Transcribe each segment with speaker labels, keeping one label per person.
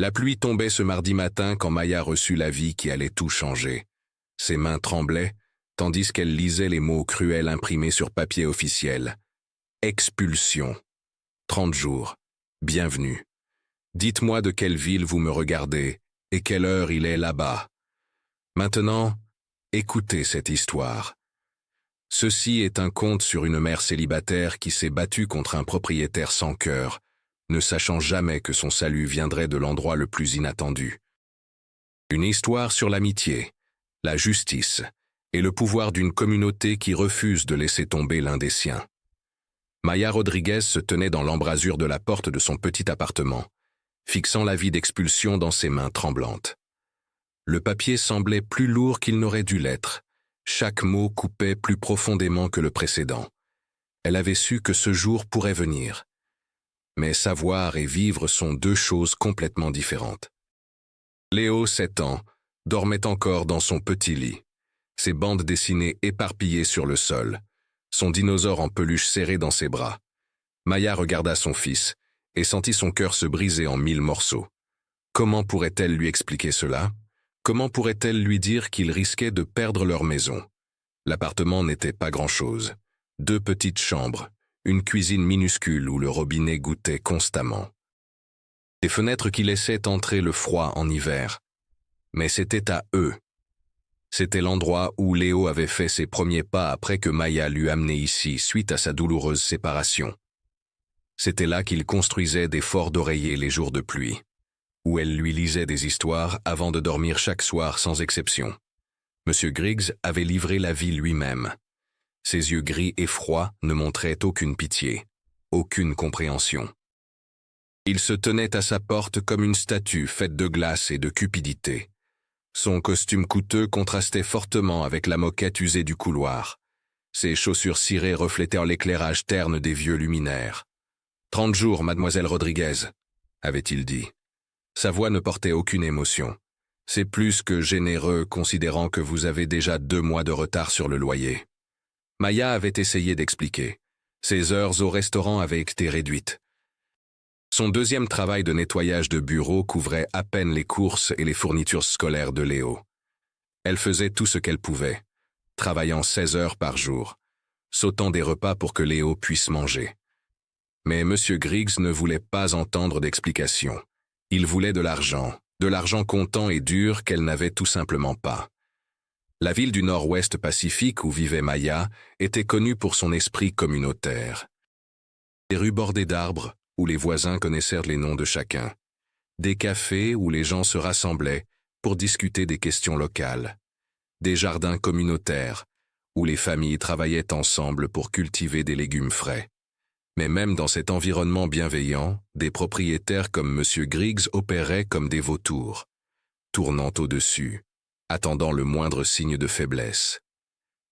Speaker 1: La pluie tombait ce mardi matin quand Maya reçut l'avis qui allait tout changer. Ses mains tremblaient, tandis qu'elle lisait les mots cruels imprimés sur papier officiel. Expulsion. 30 jours. Bienvenue. Dites-moi de quelle ville vous me regardez et quelle heure il est là-bas. Maintenant, écoutez cette histoire. Ceci est un conte sur une mère célibataire qui s'est battue contre un propriétaire sans cœur, ne sachant jamais que son salut viendrait de l'endroit le plus inattendu. Une histoire sur l'amitié, la justice et le pouvoir d'une communauté qui refuse de laisser tomber l'un des siens. Maya Rodriguez se tenait dans l'embrasure de la porte de son petit appartement, fixant l'avis d'expulsion dans ses mains tremblantes. Le papier semblait plus lourd qu'il n'aurait dû l'être. Chaque mot coupait plus profondément que le précédent. Elle avait su que ce jour pourrait venir. Mais savoir et vivre sont deux choses complètement différentes. Léo, 7 ans, dormait encore dans son petit lit, ses bandes dessinées éparpillées sur le sol, son dinosaure en peluche serré dans ses bras. Maya regarda son fils et sentit son cœur se briser en 1000 morceaux. Comment pourrait-elle lui expliquer cela? Comment pourrait-elle lui dire qu'ils risquaient de perdre leur maison? L'appartement n'était pas grand-chose. 2 petites chambres, une cuisine minuscule où le robinet goûtait constamment. Des fenêtres qui laissaient entrer le froid en hiver. Mais c'était à eux. C'était l'endroit où Léo avait fait ses premiers pas après que Maya l'eût amené ici suite à sa douloureuse séparation. C'était là qu'il construisait des forts d'oreiller les jours de pluie, où elle lui lisait des histoires avant de dormir chaque soir sans exception. M. Griggs avait livré la vie lui-même. Ses yeux gris et froids ne montraient aucune pitié, aucune compréhension. Il se tenait à sa porte comme une statue faite de glace et de cupidité. Son costume coûteux contrastait fortement avec la moquette usée du couloir. Ses chaussures cirées reflétaient l'éclairage terne des vieux luminaires. « 30 jours, mademoiselle Rodriguez », avait-il dit. Sa voix ne portait aucune émotion. C'est plus que généreux considérant que vous avez déjà 2 mois de retard sur le loyer. Maya avait essayé d'expliquer. Ses heures au restaurant avaient été réduites. Son deuxième travail de nettoyage de bureau couvrait à peine les courses et les fournitures scolaires de Léo. Elle faisait tout ce qu'elle pouvait, travaillant 16 heures par jour, sautant des repas pour que Léo puisse manger. Mais M. Griggs ne voulait pas entendre d'explications. Il voulait de l'argent comptant et dur qu'elle n'avait tout simplement pas. La ville du Nord-Ouest Pacifique où vivait Maya était connue pour son esprit communautaire. Des rues bordées d'arbres où les voisins connaissaient les noms de chacun. Des cafés où les gens se rassemblaient pour discuter des questions locales. Des jardins communautaires où les familles travaillaient ensemble pour cultiver des légumes frais. Mais même dans cet environnement bienveillant, des propriétaires comme M. Griggs opéraient comme des vautours, tournant au-dessus, attendant le moindre signe de faiblesse.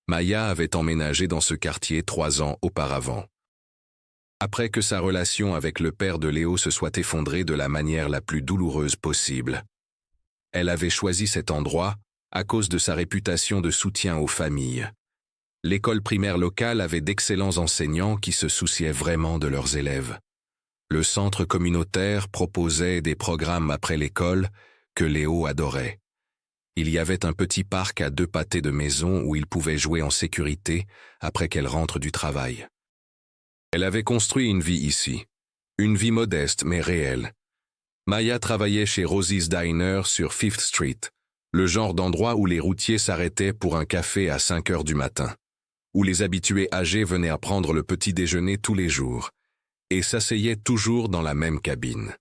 Speaker 1: Maya avait emménagé dans ce quartier 3 ans auparavant. Après que sa relation avec le père de Léo se soit effondrée de la manière la plus douloureuse possible. Elle avait choisi cet endroit à cause de sa réputation de soutien aux familles. L'école primaire locale avait d'excellents enseignants qui se souciaient vraiment de leurs élèves. Le centre communautaire proposait des programmes après l'école que Léo adorait. Il y avait un petit parc à 2 pâtés de maison où il pouvait jouer en sécurité après qu'elle rentre du travail. Elle avait construit une vie ici, une vie modeste mais réelle. Maya travaillait chez Rosie's Diner sur 5th Street, le genre d'endroit où les routiers s'arrêtaient pour un café à 5 heures du matin, où les habitués âgés venaient à prendre le petit déjeuner tous les jours, et s'asseyaient toujours dans la même cabine.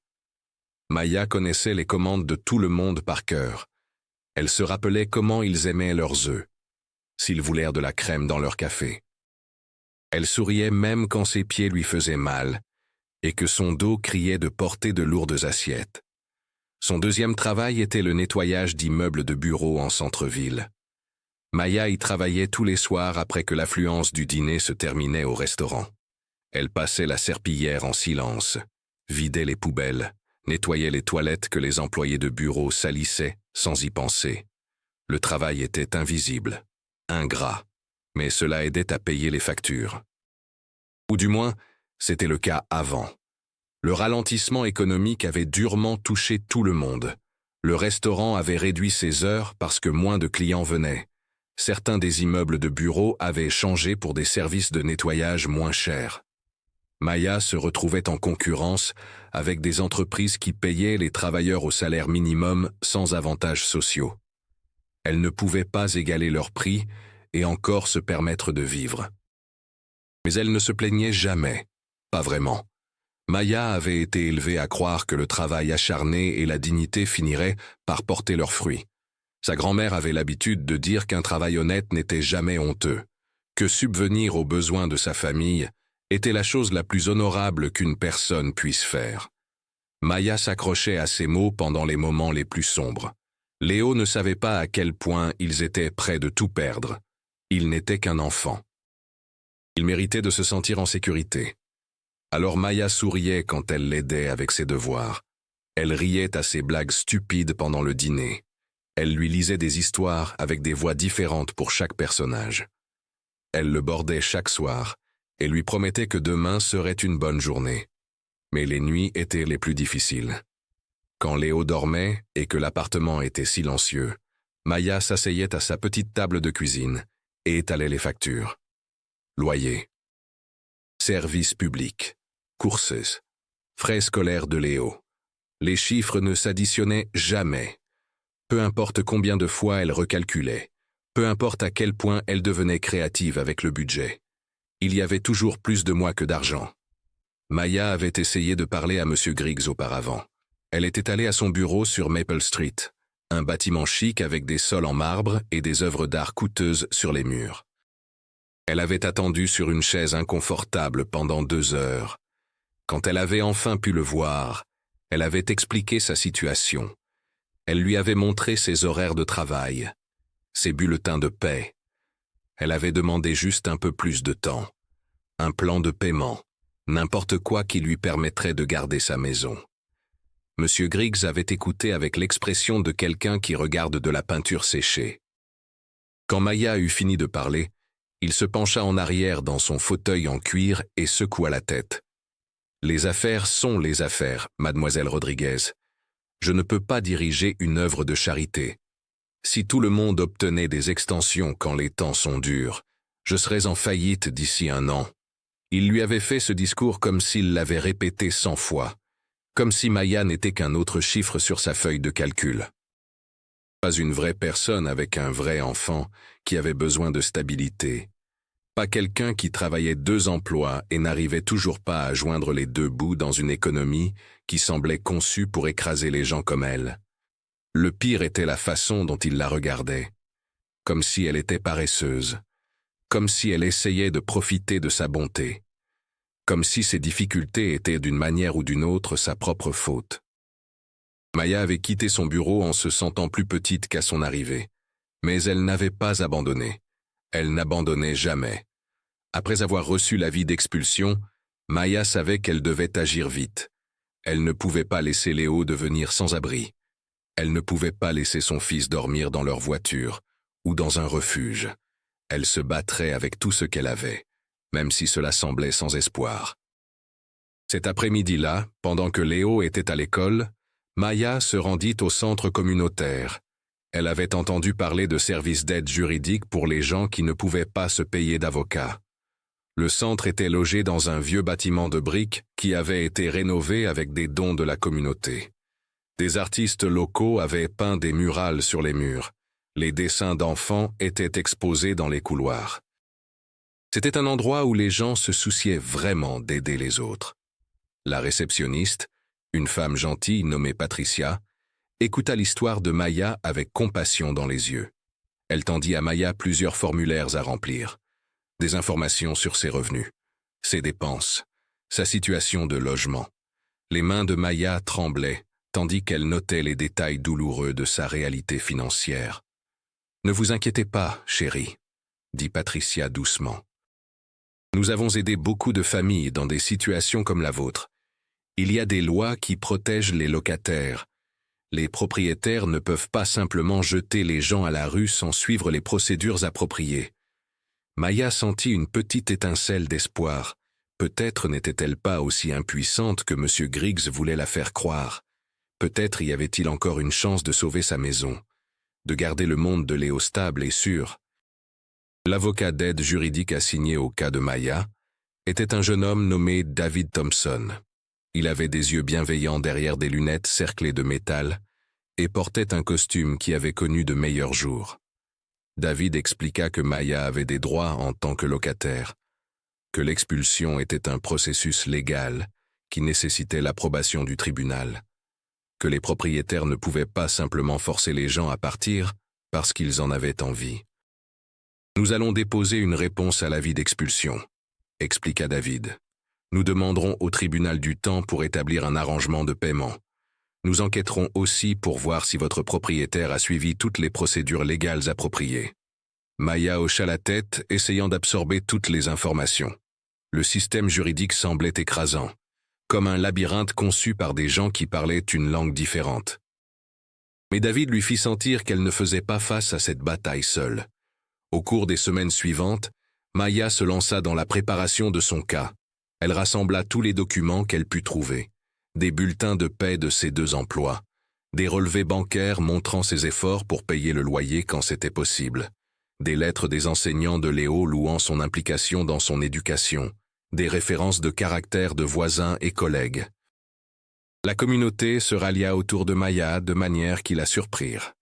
Speaker 1: Maya connaissait les commandes de tout le monde par cœur. Elle se rappelait comment ils aimaient leurs œufs, s'ils voulèrent de la crème dans leur café. Elle souriait même quand ses pieds lui faisaient mal, et que son dos criait de porter de lourdes assiettes. Son deuxième travail était le nettoyage d'immeubles de bureaux en centre-ville. Maya y travaillait tous les soirs après que l'affluence du dîner se terminait au restaurant. Elle passait la serpillière en silence, vidait les poubelles, nettoyait les toilettes que les employés de bureau salissaient sans y penser. Le travail était invisible, ingrat, mais cela aidait à payer les factures. Ou du moins, c'était le cas avant. Le ralentissement économique avait durement touché tout le monde. Le restaurant avait réduit ses heures parce que moins de clients venaient. Certains des immeubles de bureaux avaient changé pour des services de nettoyage moins chers. Maya se retrouvait en concurrence avec des entreprises qui payaient les travailleurs au salaire minimum sans avantages sociaux. Elle ne pouvait pas égaler leur prix et encore se permettre de vivre. Mais elle ne se plaignait jamais, pas vraiment. Maya avait été élevée à croire que le travail acharné et la dignité finiraient par porter leurs fruits. Sa grand-mère avait l'habitude de dire qu'un travail honnête n'était jamais honteux, que subvenir aux besoins de sa famille était la chose la plus honorable qu'une personne puisse faire. Maya s'accrochait à ces mots pendant les moments les plus sombres. Léo ne savait pas à quel point ils étaient près de tout perdre. Il n'était qu'un enfant. Il méritait de se sentir en sécurité. Alors Maya souriait quand elle l'aidait avec ses devoirs. Elle riait à ses blagues stupides pendant le dîner. Elle lui lisait des histoires avec des voix différentes pour chaque personnage. Elle le bordait chaque soir et lui promettait que demain serait une bonne journée. Mais les nuits étaient les plus difficiles. Quand Léo dormait et que l'appartement était silencieux, Maya s'asseyait à sa petite table de cuisine et étalait les factures. Loyer, services publics, courses, frais scolaires de Léo. Les chiffres ne s'additionnaient jamais. Peu importe combien de fois elle recalculait, peu importe à quel point elle devenait créative avec le budget. Il y avait toujours plus de moi que d'argent. Maya avait essayé de parler à M. Griggs auparavant. Elle était allée à son bureau sur Maple Street, un bâtiment chic avec des sols en marbre et des œuvres d'art coûteuses sur les murs. Elle avait attendu sur une chaise inconfortable pendant 2 heures. Quand elle avait enfin pu le voir, elle avait expliqué sa situation. Elle lui avait montré ses horaires de travail, ses bulletins de paie. Elle avait demandé juste un peu plus de temps, un plan de paiement, n'importe quoi qui lui permettrait de garder sa maison. M. Griggs avait écouté avec l'expression de quelqu'un qui regarde de la peinture séchée. Quand Maya eut fini de parler, il se pencha en arrière dans son fauteuil en cuir et secoua la tête. « Les affaires sont les affaires, mademoiselle Rodriguez. Je ne peux pas diriger une œuvre de charité. Si tout le monde obtenait des extensions quand les temps sont durs, je serais en faillite d'ici 1 an. » Il lui avait fait ce discours comme s'il l'avait répété 100 fois, comme si Maya n'était qu'un autre chiffre sur sa feuille de calcul. Pas une vraie personne avec un vrai enfant qui avait besoin de stabilité. Pas quelqu'un qui travaillait 2 emplois et n'arrivait toujours pas à joindre les 2 bouts dans une économie qui semblait conçue pour écraser les gens comme elle. Le pire était la façon dont il la regardait, comme si elle était paresseuse, comme si elle essayait de profiter de sa bonté, comme si ses difficultés étaient d'une manière ou d'une autre sa propre faute. Maya avait quitté son bureau en se sentant plus petite qu'à son arrivée, mais elle n'avait pas abandonné. Elle n'abandonnait jamais. Après avoir reçu l'avis d'expulsion, Maya savait qu'elle devait agir vite. Elle ne pouvait pas laisser Léo devenir sans-abri. Elle ne pouvait pas laisser son fils dormir dans leur voiture ou dans un refuge. Elle se battrait avec tout ce qu'elle avait, même si cela semblait sans espoir. Cet après-midi-là, pendant que Léo était à l'école, Maya se rendit au centre communautaire. Elle avait entendu parler de services d'aide juridique pour les gens qui ne pouvaient pas se payer d'avocat. Le centre était logé dans un vieux bâtiment de briques qui avait été rénové avec des dons de la communauté. Des artistes locaux avaient peint des murales sur les murs. Les dessins d'enfants étaient exposés dans les couloirs. C'était un endroit où les gens se souciaient vraiment d'aider les autres. La réceptionniste, une femme gentille nommée Patricia, écouta l'histoire de Maya avec compassion dans les yeux. Elle tendit à Maya plusieurs formulaires à remplir. Des informations sur ses revenus, ses dépenses, sa situation de logement. Les mains de Maya tremblaient, tandis qu'elle notait les détails douloureux de sa réalité financière. « Ne vous inquiétez pas, chérie, » dit Patricia doucement. « Nous avons aidé beaucoup de familles dans des situations comme la vôtre. Il y a des lois qui protègent les locataires. Les propriétaires ne peuvent pas simplement jeter les gens à la rue sans suivre les procédures appropriées. » Maya sentit une petite étincelle d'espoir, Peut-être n'était-elle pas aussi impuissante que M. Griggs voulait la faire croire. Peut-être y avait-il encore une chance de sauver sa maison, de garder le monde de Léo stable et sûr. L'avocat d'aide juridique assigné au cas de Maya était un jeune homme nommé David Thompson. Il avait des yeux bienveillants derrière des lunettes cerclées de métal et portait un costume qui avait connu de meilleurs jours. David expliqua que Maya avait des droits en tant que locataire, que l'expulsion était un processus légal qui nécessitait l'approbation du tribunal, que les propriétaires ne pouvaient pas simplement forcer les gens à partir parce qu'ils en avaient envie. « Nous allons déposer une réponse à l'avis d'expulsion », expliqua David. « Nous demanderons au tribunal du temps pour établir un arrangement de paiement. Nous enquêterons aussi pour voir si votre propriétaire a suivi toutes les procédures légales appropriées. » Maya hocha la tête, essayant d'absorber toutes les informations. Le système juridique semblait écrasant, comme un labyrinthe conçu par des gens qui parlaient une langue différente. Mais David lui fit sentir qu'elle ne faisait pas face à cette bataille seule. Au cours des semaines suivantes, Maya se lança dans la préparation de son cas. Elle rassembla tous les documents qu'elle put trouver. Des bulletins de paie de ses 2 emplois, des relevés bancaires montrant ses efforts pour payer le loyer quand c'était possible, des lettres des enseignants de Léo louant son implication dans son éducation, des références de caractère de voisins et collègues. La communauté se rallia autour de Maya de manière qui la surprirent.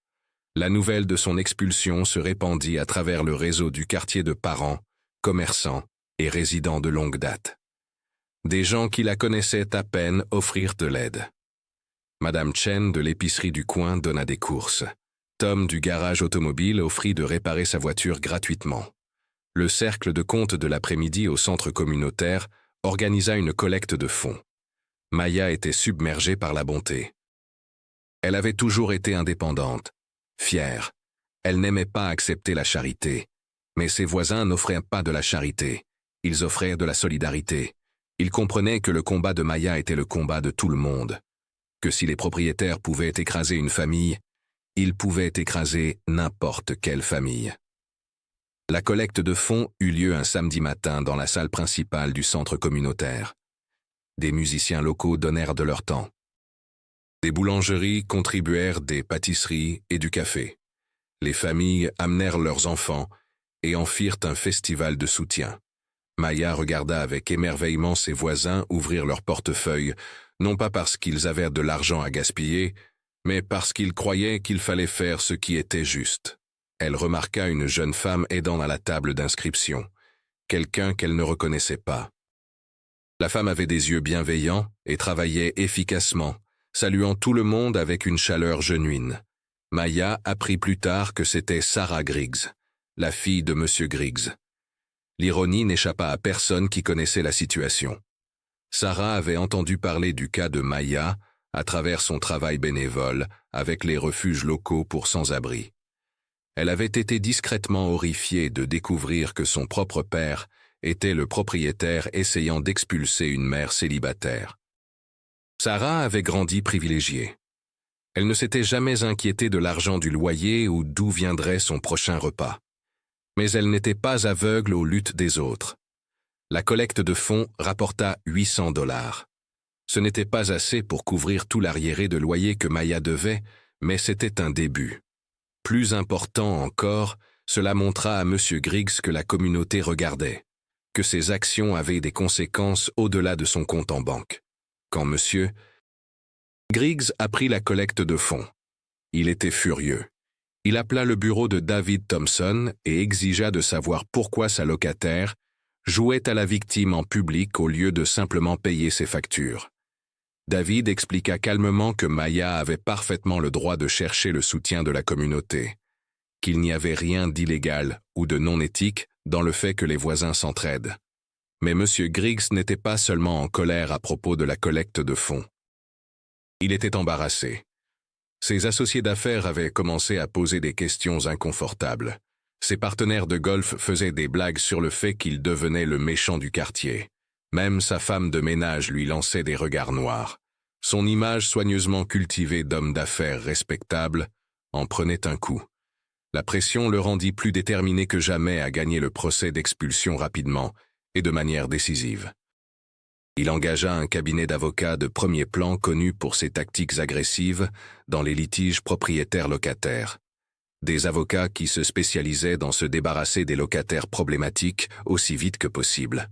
Speaker 1: La nouvelle de son expulsion se répandit à travers le réseau du quartier de parents, commerçants et résidents de longue date. Des gens qui la connaissaient à peine offrirent de l'aide. Madame Chen de l'épicerie du coin donna des courses. Tom du garage automobile offrit de réparer sa voiture gratuitement. Le cercle de compte de l'après-midi au centre communautaire organisa une collecte de fonds. Maya était submergée par la bonté. Elle avait toujours été indépendante, fière. Elle n'aimait pas accepter la charité. Mais ses voisins n'offraient pas de la charité. Ils offraient de la solidarité. Ils comprenaient que le combat de Maya était le combat de tout le monde. Que si les propriétaires pouvaient écraser une famille, ils pouvaient écraser n'importe quelle famille. La collecte de fonds eut lieu un samedi matin dans la salle principale du centre communautaire. Des musiciens locaux donnèrent de leur temps. Des boulangeries contribuèrent des pâtisseries et du café. Les familles amenèrent leurs enfants et en firent un festival de soutien. Maya regarda avec émerveillement ses voisins ouvrir leurs portefeuilles, non pas parce qu'ils avaient de l'argent à gaspiller, mais parce qu'ils croyaient qu'il fallait faire ce qui était juste. Elle remarqua une jeune femme aidant à la table d'inscription, quelqu'un qu'elle ne reconnaissait pas. La femme avait des yeux bienveillants et travaillait efficacement, saluant tout le monde avec une chaleur genuine. Maya apprit plus tard que c'était Sarah Griggs, la fille de M. Griggs. L'ironie n'échappa à personne qui connaissait la situation. Sarah avait entendu parler du cas de Maya à travers son travail bénévole avec les refuges locaux pour sans-abri. Elle avait été discrètement horrifiée de découvrir que son propre père était le propriétaire essayant d'expulser une mère célibataire. Sarah avait grandi privilégiée. Elle ne s'était jamais inquiétée de l'argent du loyer ou d'où viendrait son prochain repas. Mais elle n'était pas aveugle aux luttes des autres. La collecte de fonds rapporta $800. Ce n'était pas assez pour couvrir tout l'arriéré de loyer que Maya devait, mais c'était un début. Plus important encore, cela montra à M. Griggs que la communauté regardait, que ses actions avaient des conséquences au-delà de son compte en banque. Quand M. Griggs apprit la collecte de fonds, il était furieux. Il appela le bureau de David Thompson et exigea de savoir pourquoi sa locataire jouait à la victime en public au lieu de simplement payer ses factures. David expliqua calmement que Maya avait parfaitement le droit de chercher le soutien de la communauté, qu'il n'y avait rien d'illégal ou de non éthique dans le fait que les voisins s'entraident. Mais M. Griggs n'était pas seulement en colère à propos de la collecte de fonds. Il était embarrassé. Ses associés d'affaires avaient commencé à poser des questions inconfortables. Ses partenaires de golf faisaient des blagues sur le fait qu'il devenait le méchant du quartier. Même sa femme de ménage lui lançait des regards noirs. Son image soigneusement cultivée d'homme d'affaires respectable en prenait un coup. La pression le rendit plus déterminé que jamais à gagner le procès d'expulsion rapidement et de manière décisive. Il engagea un cabinet d'avocats de premier plan connu pour ses tactiques agressives dans les litiges propriétaires-locataires. Des avocats qui se spécialisaient dans se débarrasser des locataires problématiques aussi vite que possible.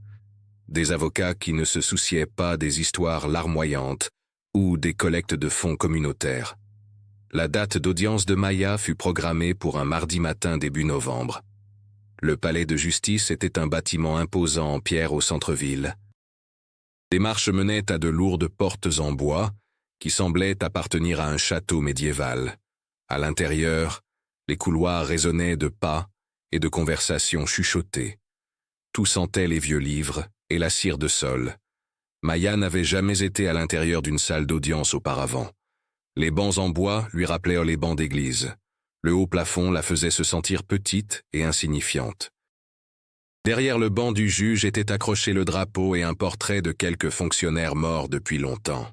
Speaker 1: Des avocats qui ne se souciaient pas des histoires larmoyantes ou des collectes de fonds communautaires. La date d'audience de Maya fut programmée pour un mardi matin début novembre. Le palais de justice était un bâtiment imposant en pierre au centre-ville. Des marches menaient à de lourdes portes en bois qui semblaient appartenir à un château médiéval. À l'intérieur, les couloirs résonnaient de pas et de conversations chuchotées. Tout sentait les vieux livres et la cire de sol. Maya n'avait jamais été à l'intérieur d'une salle d'audience auparavant. Les bancs en bois lui rappelaient les bancs d'église. Le haut plafond la faisait se sentir petite et insignifiante. Derrière le banc du juge était accroché le drapeau et un portrait de quelques fonctionnaires morts depuis longtemps.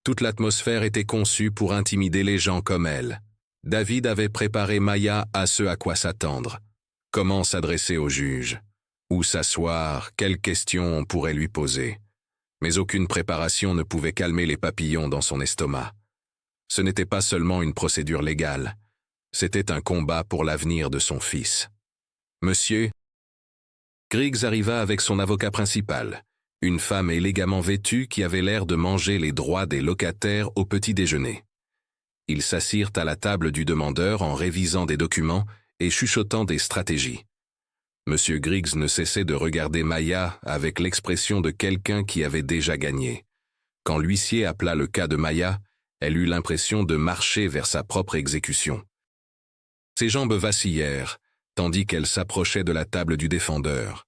Speaker 1: Toute l'atmosphère était conçue pour intimider les gens comme elle. David avait préparé Maya à ce à quoi s'attendre. Comment s'adresser au juge? Où s'asseoir? Quelles questions on pourrait lui poser? Mais aucune préparation ne pouvait calmer les papillons dans son estomac. Ce n'était pas seulement une procédure légale, c'était un combat pour l'avenir de son fils. Monsieur Griggs arriva avec son avocat principal, une femme élégamment vêtue qui avait l'air de manger les droits des locataires au petit déjeuner. Ils s'assirent à la table du demandeur en révisant des documents et chuchotant des stratégies. Monsieur Griggs ne cessait de regarder Maya avec l'expression de quelqu'un qui avait déjà gagné. Quand l'huissier appela le cas de Maya, elle eut l'impression de marcher vers sa propre exécution. Ses jambes vacillèrent, tandis qu'elle s'approchait de la table du défendeur.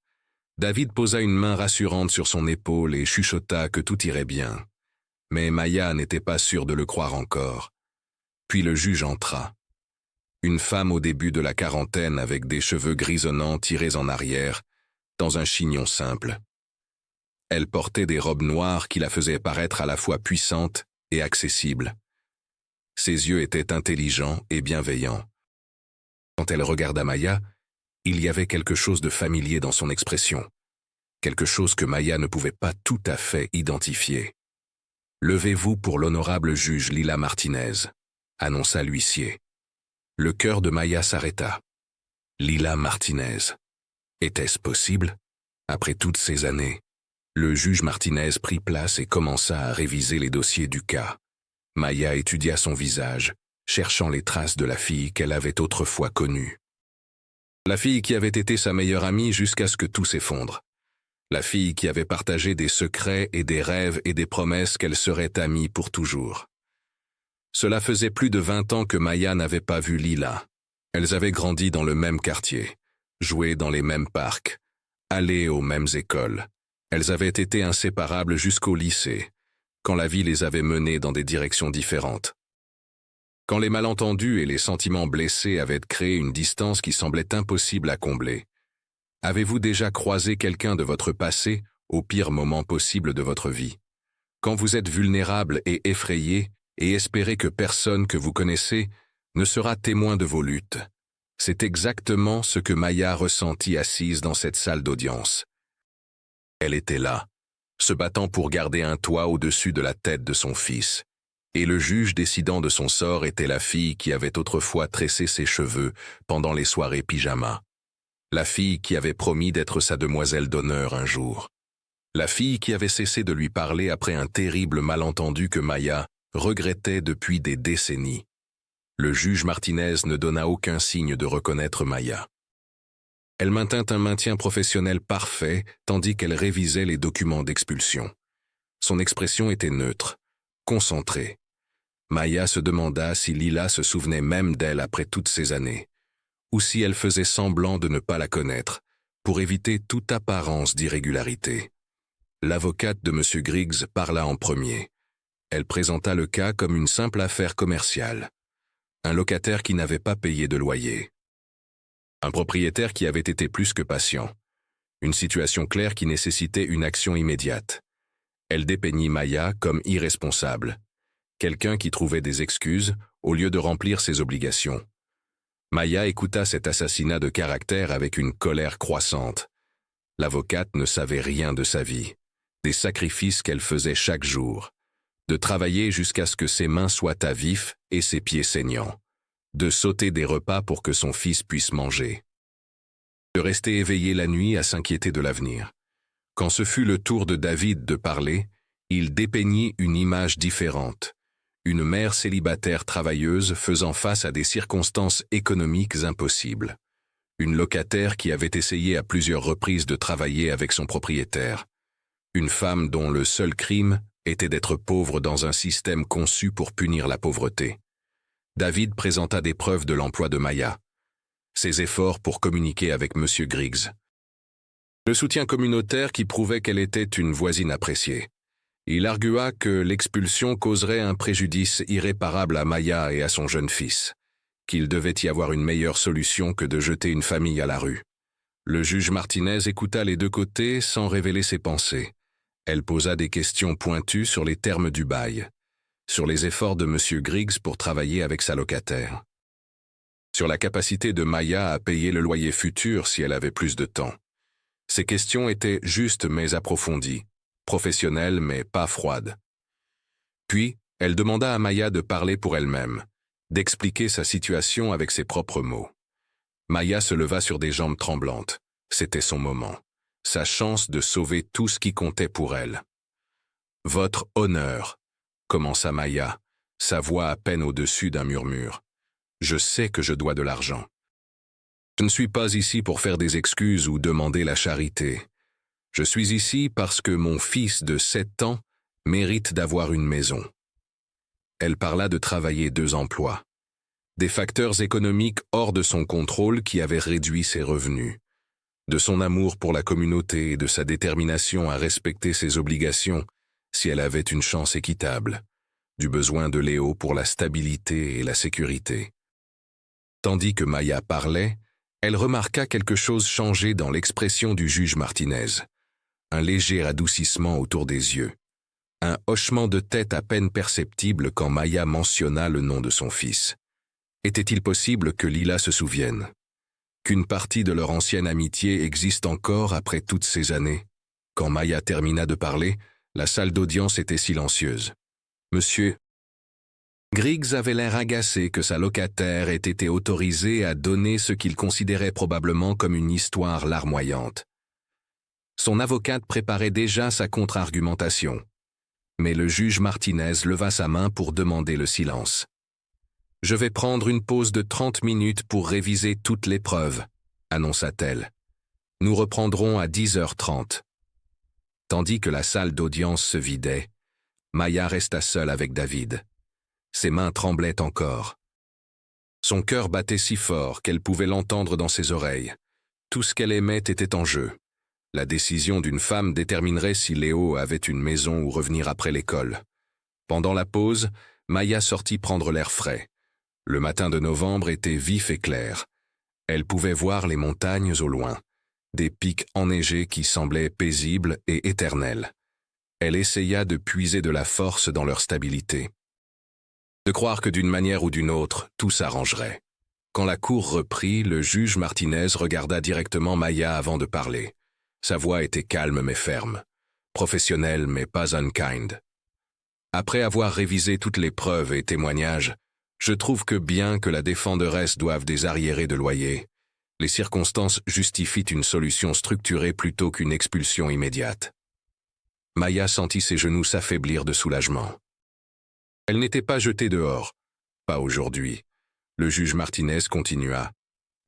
Speaker 1: David posa une main rassurante sur son épaule et chuchota que tout irait bien. Mais Maya n'était pas sûre de le croire encore. Puis le juge entra. Une femme au début de la quarantaine avec des cheveux grisonnants tirés en arrière, dans un chignon simple. Elle portait des robes noires qui la faisaient paraître à la fois puissante et accessible. Ses yeux étaient intelligents et bienveillants. Quand elle regarda Maya, il y avait quelque chose de familier dans son expression, quelque chose que Maya ne pouvait pas tout à fait identifier. « Levez-vous pour l'honorable juge Lila Martinez », annonça l'huissier. Le cœur de Maya s'arrêta. Lila Martinez. Était-ce possible? Après toutes ces années, le juge Martinez prit place et commença à réviser les dossiers du cas. Maya étudia son visage, cherchant les traces de la fille qu'elle avait autrefois connue. La fille qui avait été sa meilleure amie jusqu'à ce que tout s'effondre. La fille qui avait partagé des secrets et des rêves et des promesses qu'elle serait amie pour toujours. Cela faisait plus de 20 ans que Maya n'avait pas vu Lila. Elles avaient grandi dans le même quartier, joué dans les mêmes parcs, allé aux mêmes écoles. Elles avaient été inséparables jusqu'au lycée, quand la vie les avait menées dans des directions différentes. Quand les malentendus et les sentiments blessés avaient créé une distance qui semblait impossible à combler. Avez-vous déjà croisé quelqu'un de votre passé au pire moment possible de votre vie? Quand vous êtes vulnérable et effrayé et espérez que personne que vous connaissez ne sera témoin de vos luttes. C'est exactement ce que Maya ressentit assise dans cette salle d'audience. Elle était là, se battant pour garder un toit au-dessus de la tête de son fils. Et le juge décidant de son sort était la fille qui avait autrefois tressé ses cheveux pendant les soirées pyjama. La fille qui avait promis d'être sa demoiselle d'honneur un jour. La fille qui avait cessé de lui parler après un terrible malentendu que Maya regrettait depuis des décennies. Le juge Martinez ne donna aucun signe de reconnaître Maya. Elle maintint un maintien professionnel parfait tandis qu'elle révisait les documents d'expulsion. Son expression était neutre, concentrée. Maya se demanda si Lila se souvenait même d'elle après toutes ces années, ou si elle faisait semblant de ne pas la connaître, pour éviter toute apparence d'irrégularité. L'avocate de M. Griggs parla en premier. Elle présenta le cas comme une simple affaire commerciale. Un locataire qui n'avait pas payé de loyer. Un propriétaire qui avait été plus que patient. Une situation claire qui nécessitait une action immédiate. Elle dépeignit Maya comme irresponsable. Quelqu'un qui trouvait des excuses au lieu de remplir ses obligations. Maya écouta cet assassinat de caractère avec une colère croissante. L'avocate ne savait rien de sa vie. des sacrifices qu'elle faisait chaque jour, de travailler jusqu'à ce que ses mains soient à vif et ses pieds saignants, de sauter des repas pour que son fils puisse manger, de rester éveillé la nuit à s'inquiéter de l'avenir. Quand ce fut le tour de David de parler, il dépeignit une image différente, une mère célibataire travailleuse faisant face à des circonstances économiques impossibles, une locataire qui avait essayé à plusieurs reprises de travailler avec son propriétaire, une femme dont le seul crime était d'être pauvre dans un système conçu pour punir la pauvreté. David présenta des preuves de l'emploi de Maya, ses efforts pour communiquer avec M. Griggs, le soutien communautaire qui prouvait qu'elle était une voisine appréciée. Il argua que l'expulsion causerait un préjudice irréparable à Maya et à son jeune fils, qu'il devait y avoir une meilleure solution que de jeter une famille à la rue. Le juge Martinez écouta les deux côtés sans révéler ses pensées. Elle posa des questions pointues sur les termes du bail, sur les efforts de M. Griggs pour travailler avec sa locataire, sur la capacité de Maya à payer le loyer futur si elle avait plus de temps. Ces questions étaient justes mais approfondies, professionnelles mais pas froides. Puis, elle demanda à Maya de parler pour elle-même, d'expliquer sa situation avec ses propres mots. Maya se leva sur des jambes tremblantes. C'était son moment, sa chance de sauver tout ce qui comptait pour elle. « Votre honneur », commença Maya, sa voix à peine au-dessus d'un murmure. « Je sais que je dois de l'argent. Je ne suis pas ici pour faire des excuses ou demander la charité. Je suis ici parce que mon fils de 7 ans mérite d'avoir une maison. » Elle parla de travailler 2 emplois, des facteurs économiques hors de son contrôle qui avaient réduit ses revenus, de son amour pour la communauté et de sa détermination à respecter ses obligations si elle avait une chance équitable, du besoin de Léo pour la stabilité et la sécurité. Tandis que Maya parlait, elle remarqua quelque chose changer dans l'expression du juge Martinez, un léger adoucissement autour des yeux, un hochement de tête à peine perceptible quand Maya mentionna le nom de son fils. Était-il possible que Lila se souvienne? Qu'une partie de leur ancienne amitié existe encore après toutes ces années? Quand Maya termina de parler, la salle d'audience était silencieuse. Monsieur Griggs avait l'air agacé que sa locataire ait été autorisée à donner ce qu'il considérait probablement comme une histoire larmoyante. Son avocate préparait déjà sa contre-argumentation. Mais le juge Martinez leva sa main pour demander le silence. « Je vais prendre une pause de 30 minutes pour réviser toutes les preuves, » annonça-t-elle. « Nous reprendrons à 10h30. » Tandis que la salle d'audience se vidait, Maya resta seule avec David. Ses mains tremblaient encore. Son cœur battait si fort qu'elle pouvait l'entendre dans ses oreilles. Tout ce qu'elle aimait était en jeu. La décision d'une femme déterminerait si Léo avait une maison ou revenir après l'école. Pendant la pause, Maya sortit prendre l'air frais. Le matin de novembre était vif et clair. Elle pouvait voir les montagnes au loin, des pics enneigés qui semblaient paisibles et éternels. Elle essaya de puiser de la force dans leur stabilité, de croire que d'une manière ou d'une autre, tout s'arrangerait. Quand la cour reprit, le juge Martinez regarda directement Maya avant de parler. Sa voix était calme mais ferme, professionnelle mais pas unkind. Après avoir révisé toutes les preuves et témoignages, je trouve que bien que la défenderesse doive des arriérés de loyer, les circonstances justifient une solution structurée plutôt qu'une expulsion immédiate. Maya sentit ses genoux s'affaiblir de soulagement. Elle n'était pas jetée dehors. Pas aujourd'hui. Le juge Martinez continua.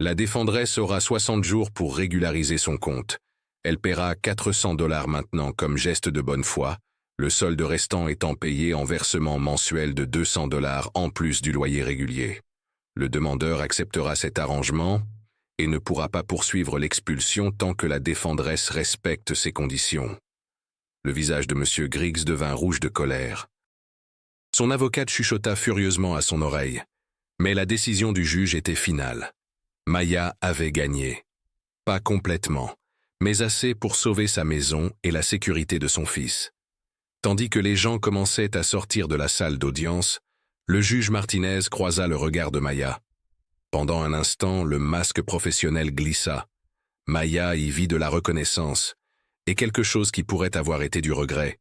Speaker 1: La défenderesse aura 60 jours pour régulariser son compte. Elle paiera $400 maintenant comme geste de bonne foi, le solde restant étant payé en versement mensuel de $200 en plus du loyer régulier. Le demandeur acceptera cet arrangement et ne pourra pas poursuivre l'expulsion tant que la défenderesse respecte ses conditions. Le visage de M. Griggs devint rouge de colère. Son avocate chuchota furieusement à son oreille, mais la décision du juge était finale. Maya avait gagné. Pas complètement, mais assez pour sauver sa maison et la sécurité de son fils. Tandis que les gens commençaient à sortir de la salle d'audience, le juge Martinez croisa le regard de Maya. Pendant un instant, le masque professionnel glissa. Maya y vit de la reconnaissance, et quelque chose qui pourrait avoir été du regret,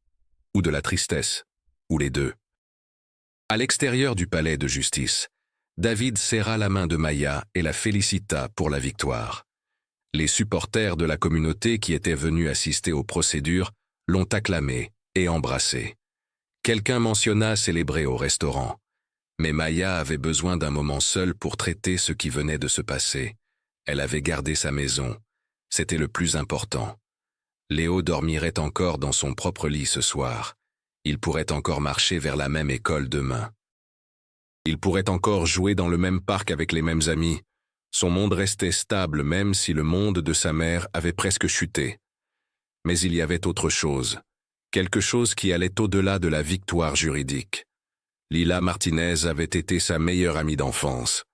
Speaker 1: ou de la tristesse, ou les deux. À l'extérieur du palais de justice, David serra la main de Maya et la félicita pour la victoire. Les supporters de la communauté qui étaient venus assister aux procédures l'ont acclamé et embrassé. Quelqu'un mentionna célébrer au restaurant, mais Maya avait besoin d'un moment seul pour traiter ce qui venait de se passer. Elle avait gardé sa maison. C'était le plus important. Léo dormirait encore dans son propre lit ce soir. Il pourrait encore marcher vers la même école demain. Il pourrait encore jouer dans le même parc avec les mêmes amis. Son monde restait stable même si le monde de sa mère avait presque chuté. Mais il y avait autre chose. Quelque chose qui allait au-delà de la victoire juridique. Lila Martinez avait été sa meilleure amie d'enfance.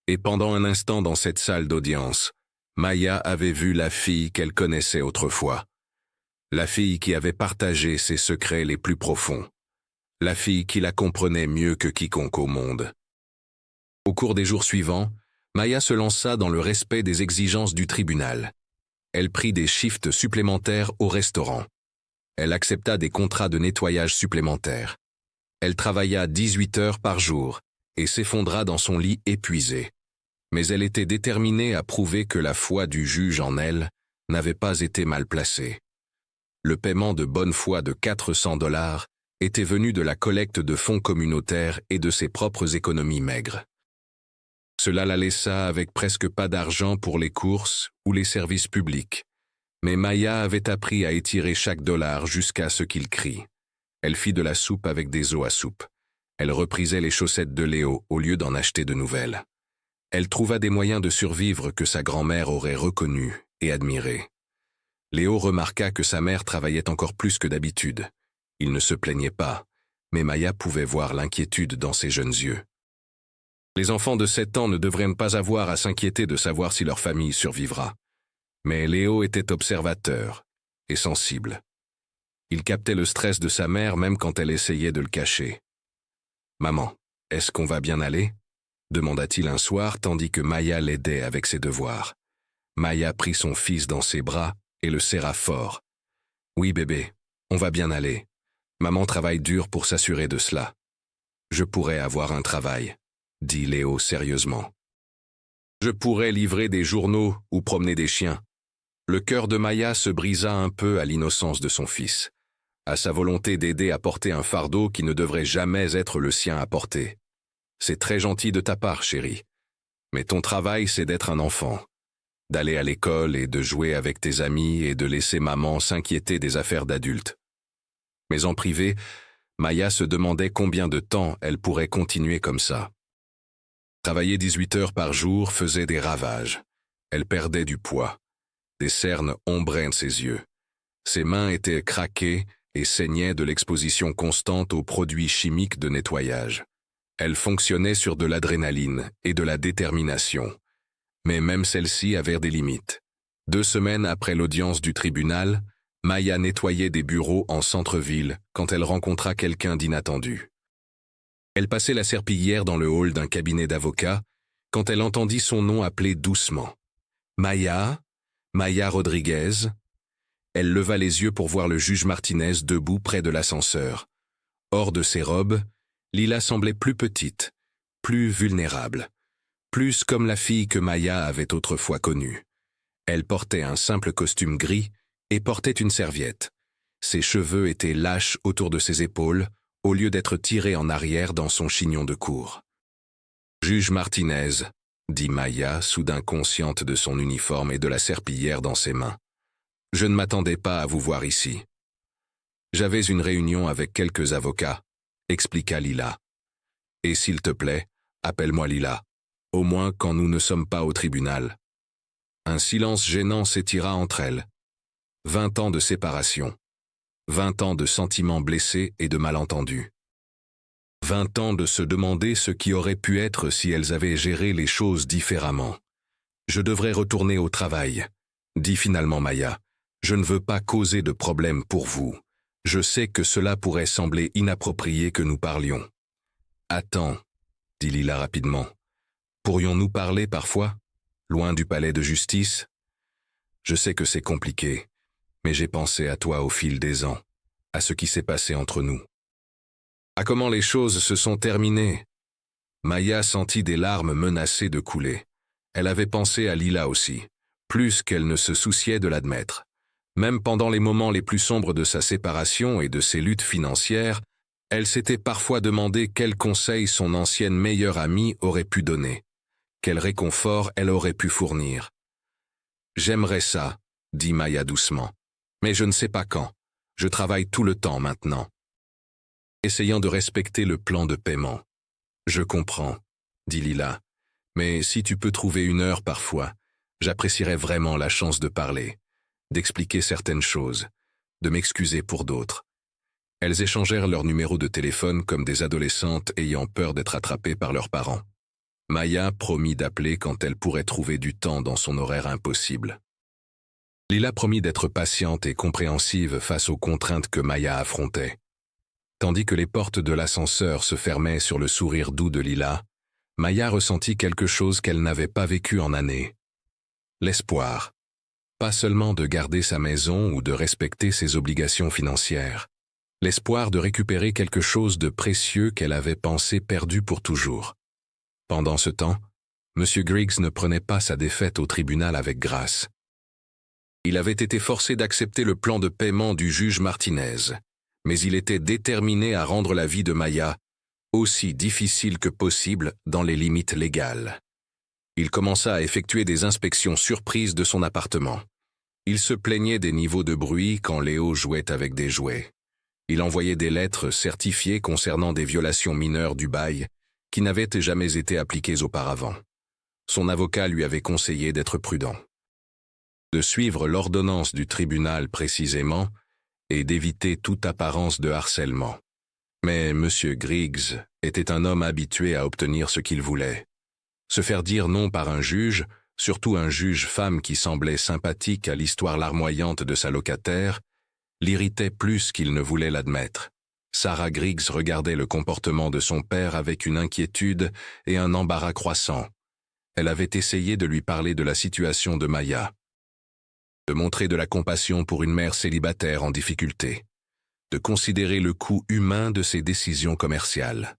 Speaker 1: Et pendant un instant dans cette salle d'audience, Maya avait vu la fille qu'elle connaissait autrefois. La fille qui avait partagé ses secrets les plus profonds. La fille qui la comprenait mieux que quiconque au monde. Au cours des jours suivants, Maya se lança dans le respect des exigences du tribunal. Elle prit des shifts supplémentaires au restaurant. Elle accepta des contrats de nettoyage supplémentaires. Elle travailla 18 heures par jour et s'effondra dans son lit épuisé. Mais elle était déterminée à prouver que la foi du juge en elle n'avait pas été mal placée. Le paiement de bonne foi de $400 était venu de la collecte de fonds communautaires et de ses propres économies maigres. Cela la laissa avec presque pas d'argent pour les courses ou les services publics. Mais Maya avait appris à étirer chaque dollar jusqu'à ce qu'il crie. Elle fit de la soupe avec des os à soupe. Elle reprisait les chaussettes de Léo au lieu d'en acheter de nouvelles. Elle trouva des moyens de survivre que sa grand-mère aurait reconnus et admirés. Léo remarqua que sa mère travaillait encore plus que d'habitude. Il ne se plaignait pas, mais Maya pouvait voir l'inquiétude dans ses jeunes yeux. Les enfants de 7 ans ne devraient pas avoir à s'inquiéter de savoir si leur famille survivra. Mais Léo était observateur et sensible. Il captait le stress de sa mère même quand elle essayait de le cacher. « Maman, est-ce qu'on va bien aller ?» demanda-t-il un soir tandis que Maya l'aidait avec ses devoirs. Maya prit son fils dans ses bras et le serra fort. « Oui, bébé, on va bien aller. Maman travaille dur pour s'assurer de cela. »« Je pourrais avoir un travail, » dit Léo sérieusement. « Je pourrais livrer des journaux ou promener des chiens. » Le cœur de Maya se brisa un peu à l'innocence de son fils, à sa volonté d'aider à porter un fardeau qui ne devrait jamais être le sien à porter. « C'est très gentil de ta part, chérie. Mais ton travail, c'est d'être un enfant. D'aller à l'école et de jouer avec tes amis et de laisser maman s'inquiéter des affaires d'adultes. » Mais en privé, Maya se demandait combien de temps elle pourrait continuer comme ça. Travailler 18 heures par jour faisait des ravages. Elle perdait du poids. Des cernes ombraient ses yeux. Ses mains étaient craquées et saignaient de l'exposition constante aux produits chimiques de nettoyage. Elle fonctionnait sur de l'adrénaline et de la détermination. Mais même celle-ci avait des limites. 2 semaines après l'audience du tribunal, Maya nettoyait des bureaux en centre-ville quand elle rencontra quelqu'un d'inattendu. Elle passait la serpillière dans le hall d'un cabinet d'avocats quand elle entendit son nom appelé doucement. « Maya Rodriguez ?» Elle leva les yeux pour voir le juge Martinez debout près de l'ascenseur. Hors de ses robes, Lila semblait plus petite, plus vulnérable, plus comme la fille que Maya avait autrefois connue. Elle portait un simple costume gris et portait une serviette. Ses cheveux étaient lâches autour de ses épaules, au lieu d'être tirés en arrière dans son chignon de cour. « Juge Martinez », dit Maya, soudain consciente de son uniforme et de la serpillière dans ses mains. « Je ne m'attendais pas à vous voir ici. »« J'avais une réunion avec quelques avocats, » expliqua Lila. « Et s'il te plaît, appelle-moi Lila, au moins quand nous ne sommes pas au tribunal. » Un silence gênant s'étira entre elles. 20 ans de séparation. 20 ans de sentiments blessés et de malentendus. 20 ans de se demander ce qui aurait pu être si elles avaient géré les choses différemment. « Je devrais retourner au travail », dit finalement Maya. « Je ne veux pas causer de problème pour vous. Je sais que cela pourrait sembler inapproprié que nous parlions. »« Attends, » dit Lila rapidement. « Pourrions-nous parler parfois, loin du palais de justice ? Je sais que c'est compliqué, Mais j'ai pensé à toi au fil des ans, à ce qui s'est passé entre nous. À comment les choses se sont terminées. Maya sentit des larmes menacées de couler. Elle avait pensé à Lila aussi, plus qu'elle ne se souciait de l'admettre. Même pendant les moments les plus sombres de sa séparation et de ses luttes financières, elle s'était parfois demandé quels conseils son ancienne meilleure amie aurait pu donner, quel réconfort elle aurait pu fournir. « J'aimerais ça, » dit Maya doucement, « mais je ne sais pas quand. Je travaille tout le temps maintenant. » Essayant de respecter le plan de paiement. « Je comprends, » dit Lila, « mais si tu peux trouver une heure parfois, j'apprécierais vraiment la chance de parler, d'expliquer certaines choses, de m'excuser pour d'autres. » Elles échangèrent leurs numéros de téléphone comme des adolescentes ayant peur d'être attrapées par leurs parents. Maya promit d'appeler quand elle pourrait trouver du temps dans son horaire impossible. Lila promit d'être patiente et compréhensive face aux contraintes que Maya affrontait. Tandis que les portes de l'ascenseur se fermaient sur le sourire doux de Lila, Maya ressentit quelque chose qu'elle n'avait pas vécu en années. L'espoir. Pas seulement de garder sa maison ou de respecter ses obligations financières. L'espoir de récupérer quelque chose de précieux qu'elle avait pensé perdu pour toujours. Pendant ce temps, M. Griggs ne prenait pas sa défaite au tribunal avec grâce. Il avait été forcé d'accepter le plan de paiement du juge Martinez, mais il était déterminé à rendre la vie de Maya aussi difficile que possible dans les limites légales. Il commença à effectuer des inspections surprises de son appartement. Il se plaignait des niveaux de bruit quand Léo jouait avec des jouets. Il envoyait des lettres certifiées concernant des violations mineures du bail qui n'avaient jamais été appliquées auparavant. Son avocat lui avait conseillé d'être prudent, de suivre l'ordonnance du tribunal précisément et d'éviter toute apparence de harcèlement. Mais M. Griggs était un homme habitué à obtenir ce qu'il voulait. Se faire dire non par un juge, surtout un juge femme qui semblait sympathique à l'histoire larmoyante de sa locataire, l'irritait plus qu'il ne voulait l'admettre. Sarah Griggs regardait le comportement de son père avec une inquiétude et un embarras croissant. Elle avait essayé de lui parler de la situation de Maya, de montrer de la compassion pour une mère célibataire en difficulté, de considérer le coût humain de ses décisions commerciales.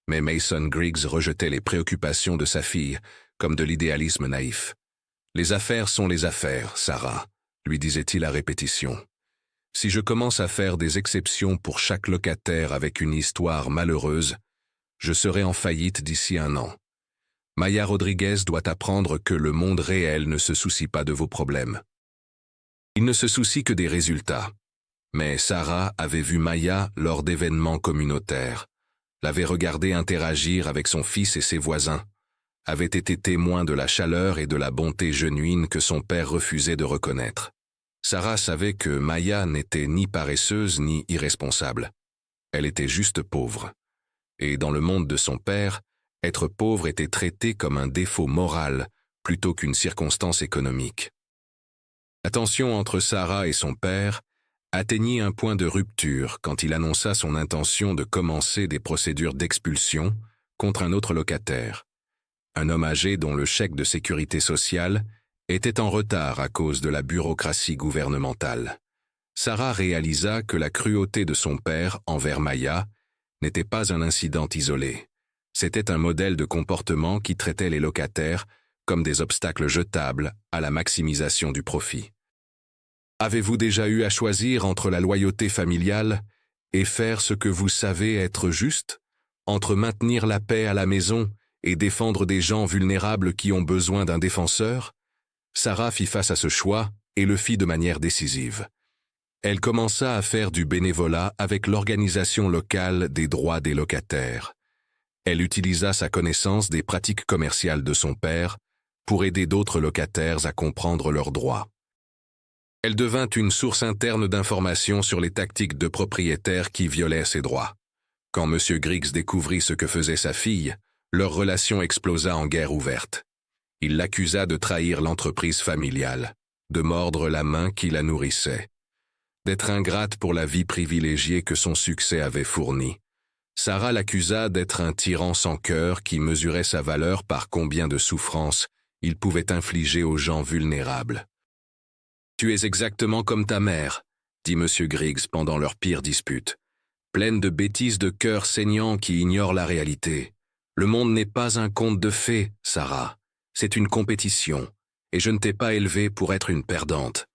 Speaker 1: Mais Mason Griggs rejetait les préoccupations de sa fille comme de l'idéalisme naïf. « Les affaires sont les affaires, Sarah », lui disait-il à répétition. « Si je commence à faire des exceptions pour chaque locataire avec une histoire malheureuse, je serai en faillite d'ici 1 an. Maya Rodriguez doit apprendre que le monde réel ne se soucie pas de vos problèmes. Il ne se soucie que des résultats. » Mais Sarah avait vu Maya lors d'événements communautaires, l'avait regardée interagir avec son fils et ses voisins, avait été témoin de la chaleur et de la bonté genuine que son père refusait de reconnaître. Sarah savait que Maya n'était ni paresseuse ni irresponsable. Elle était juste pauvre. Et dans le monde de son père, être pauvre était traité comme un défaut moral plutôt qu'une circonstance économique. La tension entre Sarah et son père atteignit un point de rupture quand il annonça son intention de commencer des procédures d'expulsion contre un autre locataire, un homme âgé dont le chèque de sécurité sociale était en retard à cause de la bureaucratie gouvernementale. Sarah réalisa que la cruauté de son père envers Maya n'était pas un incident isolé. C'était un modèle de comportement qui traitait les locataires comme des obstacles jetables à la maximisation du profit. Avez-vous déjà eu à choisir entre la loyauté familiale et faire ce que vous savez être juste, entre maintenir la paix à la maison et défendre des gens vulnérables qui ont besoin d'un défenseur? Sarah fit face à ce choix et le fit de manière décisive. Elle commença à faire du bénévolat avec l'organisation locale des droits des locataires. Elle utilisa sa connaissance des pratiques commerciales de son père pour aider d'autres locataires à comprendre leurs droits. Elle devint une source interne d'informations sur les tactiques de propriétaires qui violaient ses droits. Quand M. Griggs découvrit ce que faisait sa fille, leur relation explosa en guerre ouverte. Il l'accusa de trahir l'entreprise familiale, de mordre la main qui la nourrissait, d'être ingrate pour la vie privilégiée que son succès avait fournie. Sarah l'accusa d'être un tyran sans cœur qui mesurait sa valeur par combien de souffrances il pouvait infliger aux gens vulnérables. « Tu es exactement comme ta mère, dit M. Griggs pendant leur pire dispute. Pleine de bêtises de cœur saignant qui ignorent la réalité. Le monde n'est pas un conte de fées, Sarah. C'est une compétition, et je ne t'ai pas élevée pour être une perdante.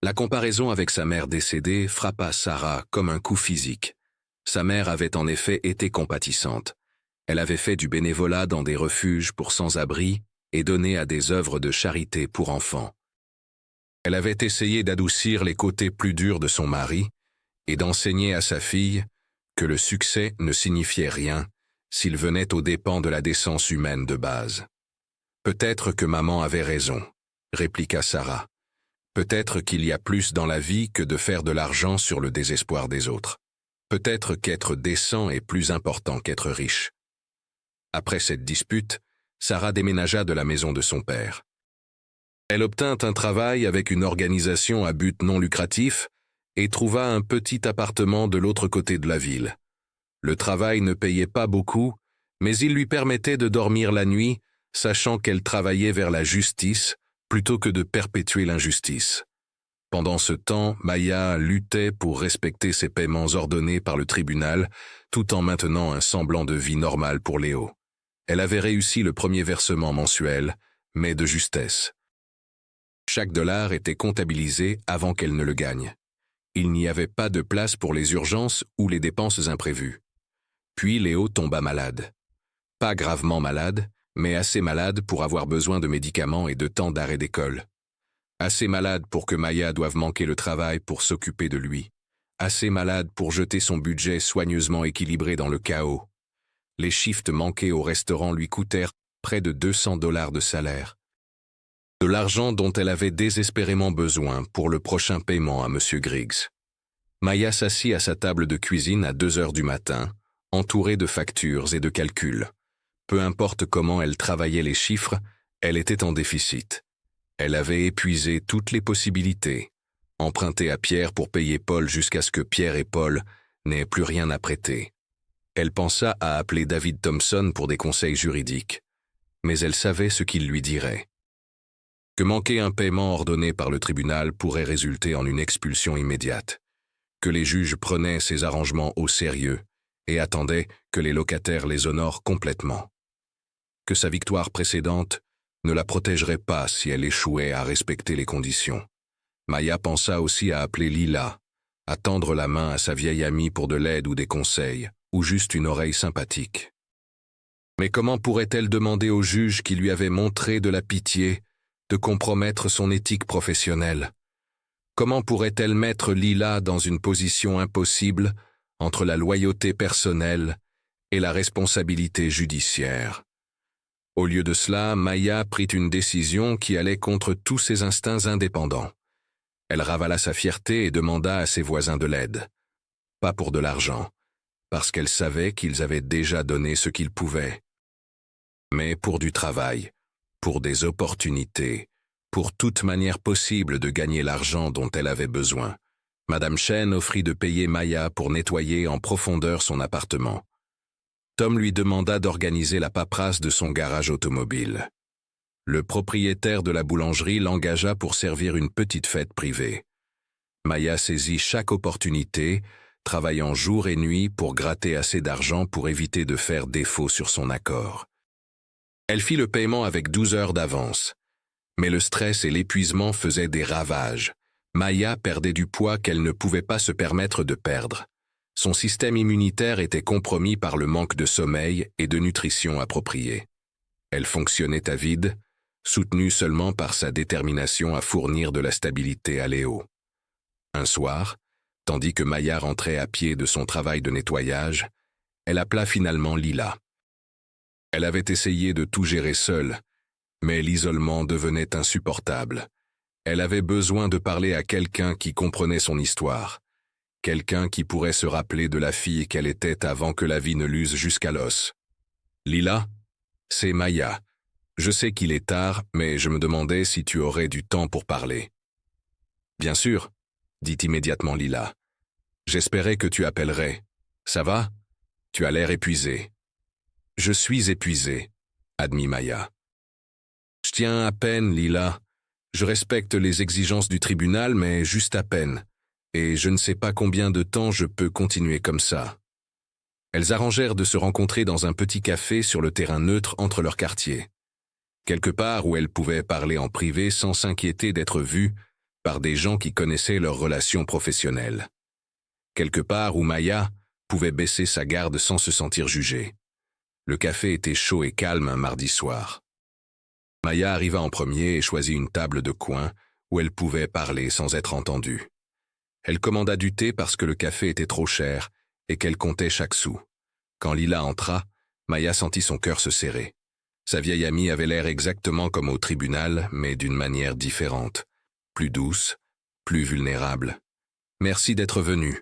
Speaker 1: La comparaison avec sa mère décédée frappa Sarah comme un coup physique. Sa mère avait en effet été compatissante. Elle avait fait du bénévolat dans des refuges pour sans-abri et donné à des œuvres de charité pour enfants. Elle avait essayé d'adoucir les côtés plus durs de son mari et d'enseigner à sa fille que le succès ne signifiait rien s'il venait aux dépens de la décence humaine de base. « Peut-être que maman avait raison », répliqua Sarah. « Peut-être qu'il y a plus dans la vie que de faire de l'argent sur le désespoir des autres. Peut-être qu'être décent est plus important qu'être riche. » Après cette dispute, Sarah déménagea de la maison de son père. Elle obtint un travail avec une organisation à but non lucratif et trouva un petit appartement de l'autre côté de la ville. Le travail ne payait pas beaucoup, mais il lui permettait de dormir la nuit, sachant qu'elle travaillait vers la justice plutôt que de perpétuer l'injustice. Pendant ce temps, Maya luttait pour respecter ses paiements ordonnés par le tribunal, tout en maintenant un semblant de vie normale pour Léo. Elle avait réussi le premier versement mensuel, mais de justesse. Chaque dollar était comptabilisé avant qu'elle ne le gagne. Il n'y avait pas de place pour les urgences ou les dépenses imprévues. Puis Léo tomba malade. Pas gravement malade, mais assez malade pour avoir besoin de médicaments et de temps d'arrêt d'école. Assez malade pour que Maya doive manquer le travail pour s'occuper de lui. Assez malade pour jeter son budget soigneusement équilibré dans le chaos. Les shifts manqués au restaurant lui coûtèrent près de $200 de salaire. De l'argent dont elle avait désespérément besoin pour le prochain paiement à M. Griggs. Maya s'assit à sa table de cuisine à 2 heures du matin, entourée de factures et de calculs. Peu importe comment elle travaillait les chiffres, elle était en déficit. Elle avait épuisé toutes les possibilités, emprunté à Pierre pour payer Paul jusqu'à ce que Pierre et Paul n'aient plus rien à prêter. Elle pensa à appeler David Thompson pour des conseils juridiques, mais elle savait ce qu'il lui dirait. Que manquer un paiement ordonné par le tribunal pourrait résulter en une expulsion immédiate, que les juges prenaient ces arrangements au sérieux et attendaient que les locataires les honorent complètement, que sa victoire précédente ne la protégerait pas si elle échouait à respecter les conditions. Maya pensa aussi à appeler Lila, à tendre la main à sa vieille amie pour de l'aide ou des conseils, ou juste une oreille sympathique. Mais comment pourrait-elle demander au juge qui lui avait montré de la pitié de compromettre son éthique professionnelle? Comment pourrait-elle mettre Lila dans une position impossible entre la loyauté personnelle et la responsabilité judiciaire? Au lieu de cela, Maya prit une décision qui allait contre tous ses instincts indépendants. Elle ravala sa fierté et demanda à ses voisins de l'aide. Pas pour de l'argent, parce qu'elle savait qu'ils avaient déjà donné ce qu'ils pouvaient, mais pour du travail, pour des opportunités, pour toute manière possible de gagner l'argent dont elle avait besoin. Madame Chen offrit de payer Maya pour nettoyer en profondeur son appartement. Tom lui demanda d'organiser la paperasse de son garage automobile. Le propriétaire de la boulangerie l'engagea pour servir une petite fête privée. Maya saisit chaque opportunité, travaillant jour et nuit pour gratter assez d'argent pour éviter de faire défaut sur son accord. Elle fit le paiement avec 12 heures d'avance. Mais le stress et l'épuisement faisaient des ravages. Maya perdait du poids qu'elle ne pouvait pas se permettre de perdre. Son système immunitaire était compromis par le manque de sommeil et de nutrition appropriée. Elle fonctionnait à vide, soutenue seulement par sa détermination à fournir de la stabilité à Léo. Un soir, tandis que Maya rentrait à pied de son travail de nettoyage, elle appela finalement Lila. Elle avait essayé de tout gérer seule, mais l'isolement devenait insupportable. Elle avait besoin de parler à quelqu'un qui comprenait son histoire, quelqu'un qui pourrait se rappeler de la fille qu'elle était avant que la vie ne l'use jusqu'à l'os. « Lila, c'est Maya. Je sais qu'il est tard, mais je me demandais si tu aurais du temps pour parler. »« Bien sûr, » dit immédiatement Lila. « J'espérais que tu appellerais. Ça va? Tu as l'air épuisé. »« Je suis épuisé, » admit Maya. « Je tiens à peine, Lila. Je respecte les exigences du tribunal, mais juste à peine, et je ne sais pas combien de temps je peux continuer comme ça. » Elles arrangèrent de se rencontrer dans un petit café sur le terrain neutre entre leurs quartiers. Quelque part où elles pouvaient parler en privé sans s'inquiéter d'être vues par des gens qui connaissaient leurs relations professionnelles. Quelque part où Maya pouvait baisser sa garde sans se sentir jugée. Le café était chaud et calme un mardi soir. Maya arriva en premier et choisit une table de coin où elle pouvait parler sans être entendue. Elle commanda du thé parce que le café était trop cher et qu'elle comptait chaque sou. Quand Lila entra, Maya sentit son cœur se serrer. Sa vieille amie avait l'air exactement comme au tribunal, mais d'une manière différente. Plus douce, plus vulnérable. « Merci d'être venue »,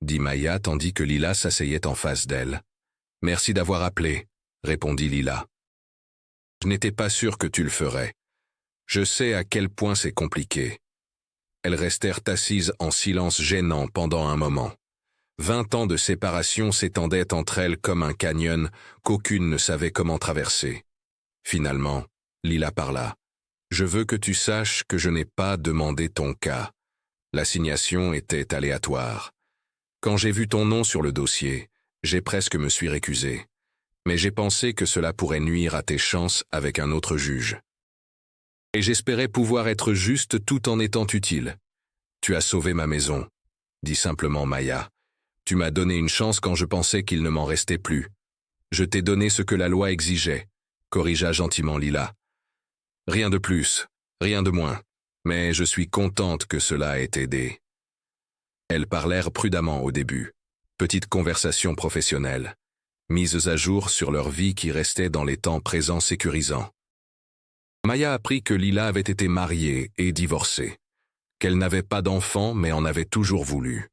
Speaker 1: dit Maya tandis que Lila s'asseyait en face d'elle. « Merci d'avoir appelé », répondit Lila. « Je n'étais pas sûr que tu le ferais. Je sais à quel point c'est compliqué. » Elles restèrent assises en silence gênant pendant un moment. 20 ans de séparation s'étendaient entre elles comme un canyon qu'aucune ne savait comment traverser. Finalement, Lila parla. « Je veux que tu saches que je n'ai pas demandé ton cas. L'assignation était aléatoire. Quand j'ai vu ton nom sur le dossier, j'ai presque me suis récusé. Mais j'ai pensé que cela pourrait nuire à tes chances avec un autre juge. Et j'espérais pouvoir être juste tout en étant utile. Tu as sauvé ma maison, » dit simplement Maya. « Tu m'as donné une chance quand je pensais qu'il ne m'en restait plus. Je t'ai donné ce que la loi exigeait, » corrigea gentiment Lila. « Rien de plus, rien de moins, mais je suis contente que cela ait aidé. » Elles parlèrent prudemment au début. Petite conversation professionnelle, mises à jour sur leur vie qui restait dans les temps présents sécurisants. Maya apprit que Lila avait été mariée et divorcée, qu'elle n'avait pas d'enfant mais en avait toujours voulu,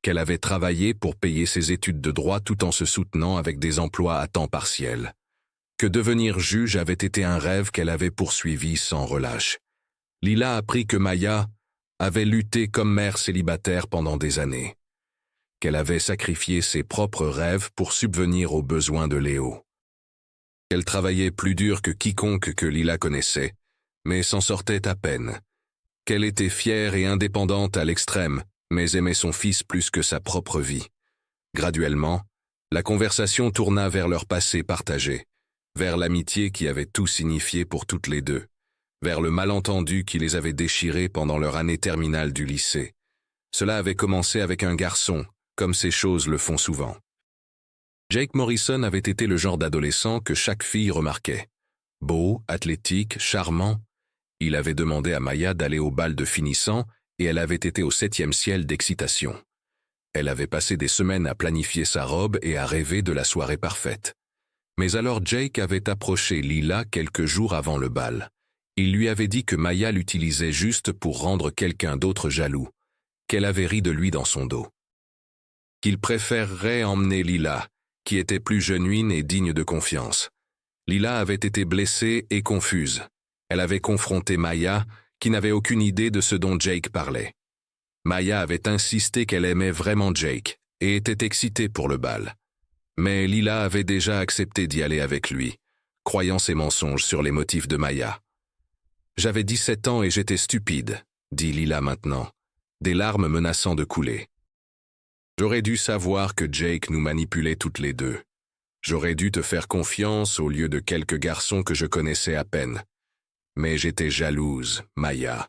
Speaker 1: qu'elle avait travaillé pour payer ses études de droit tout en se soutenant avec des emplois à temps partiel, que devenir juge avait été un rêve qu'elle avait poursuivi sans relâche. Lila apprit que Maya avait lutté comme mère célibataire pendant des années, qu'elle avait sacrifié ses propres rêves pour subvenir aux besoins de Léo. Elle travaillait plus dur que quiconque que Lila connaissait, mais s'en sortait à peine. Qu'elle était fière et indépendante à l'extrême, mais aimait son fils plus que sa propre vie. Graduellement, la conversation tourna vers leur passé partagé, vers l'amitié qui avait tout signifié pour toutes les deux, vers le malentendu qui les avait déchirées pendant leur année terminale du lycée. Cela avait commencé avec un garçon, comme ces choses le font souvent. Jake Morrison avait été le genre d'adolescent que chaque fille remarquait. Beau, athlétique, charmant. Il avait demandé à Maya d'aller au bal de finissant et elle avait été au 7e ciel d'excitation. Elle avait passé des semaines à planifier sa robe et à rêver de la soirée parfaite. Mais alors Jake avait approché Lila quelques jours avant le bal. Il lui avait dit que Maya l'utilisait juste pour rendre quelqu'un d'autre jaloux, qu'elle avait ri de lui dans son dos. Qu'il préférerait emmener Lila, qui était plus genuine et digne de confiance. Lila avait été blessée et confuse. Elle avait confronté Maya, qui n'avait aucune idée de ce dont Jake parlait. Maya avait insisté qu'elle aimait vraiment Jake et était excitée pour le bal. Mais Lila avait déjà accepté d'y aller avec lui, croyant ses mensonges sur les motifs de Maya. « J'avais 17 ans et j'étais stupide, » dit Lila maintenant, des larmes menaçant de couler. « J'aurais dû savoir que Jake nous manipulait toutes les deux. J'aurais dû te faire confiance au lieu de quelques garçons que je connaissais à peine. Mais j'étais jalouse, Maya.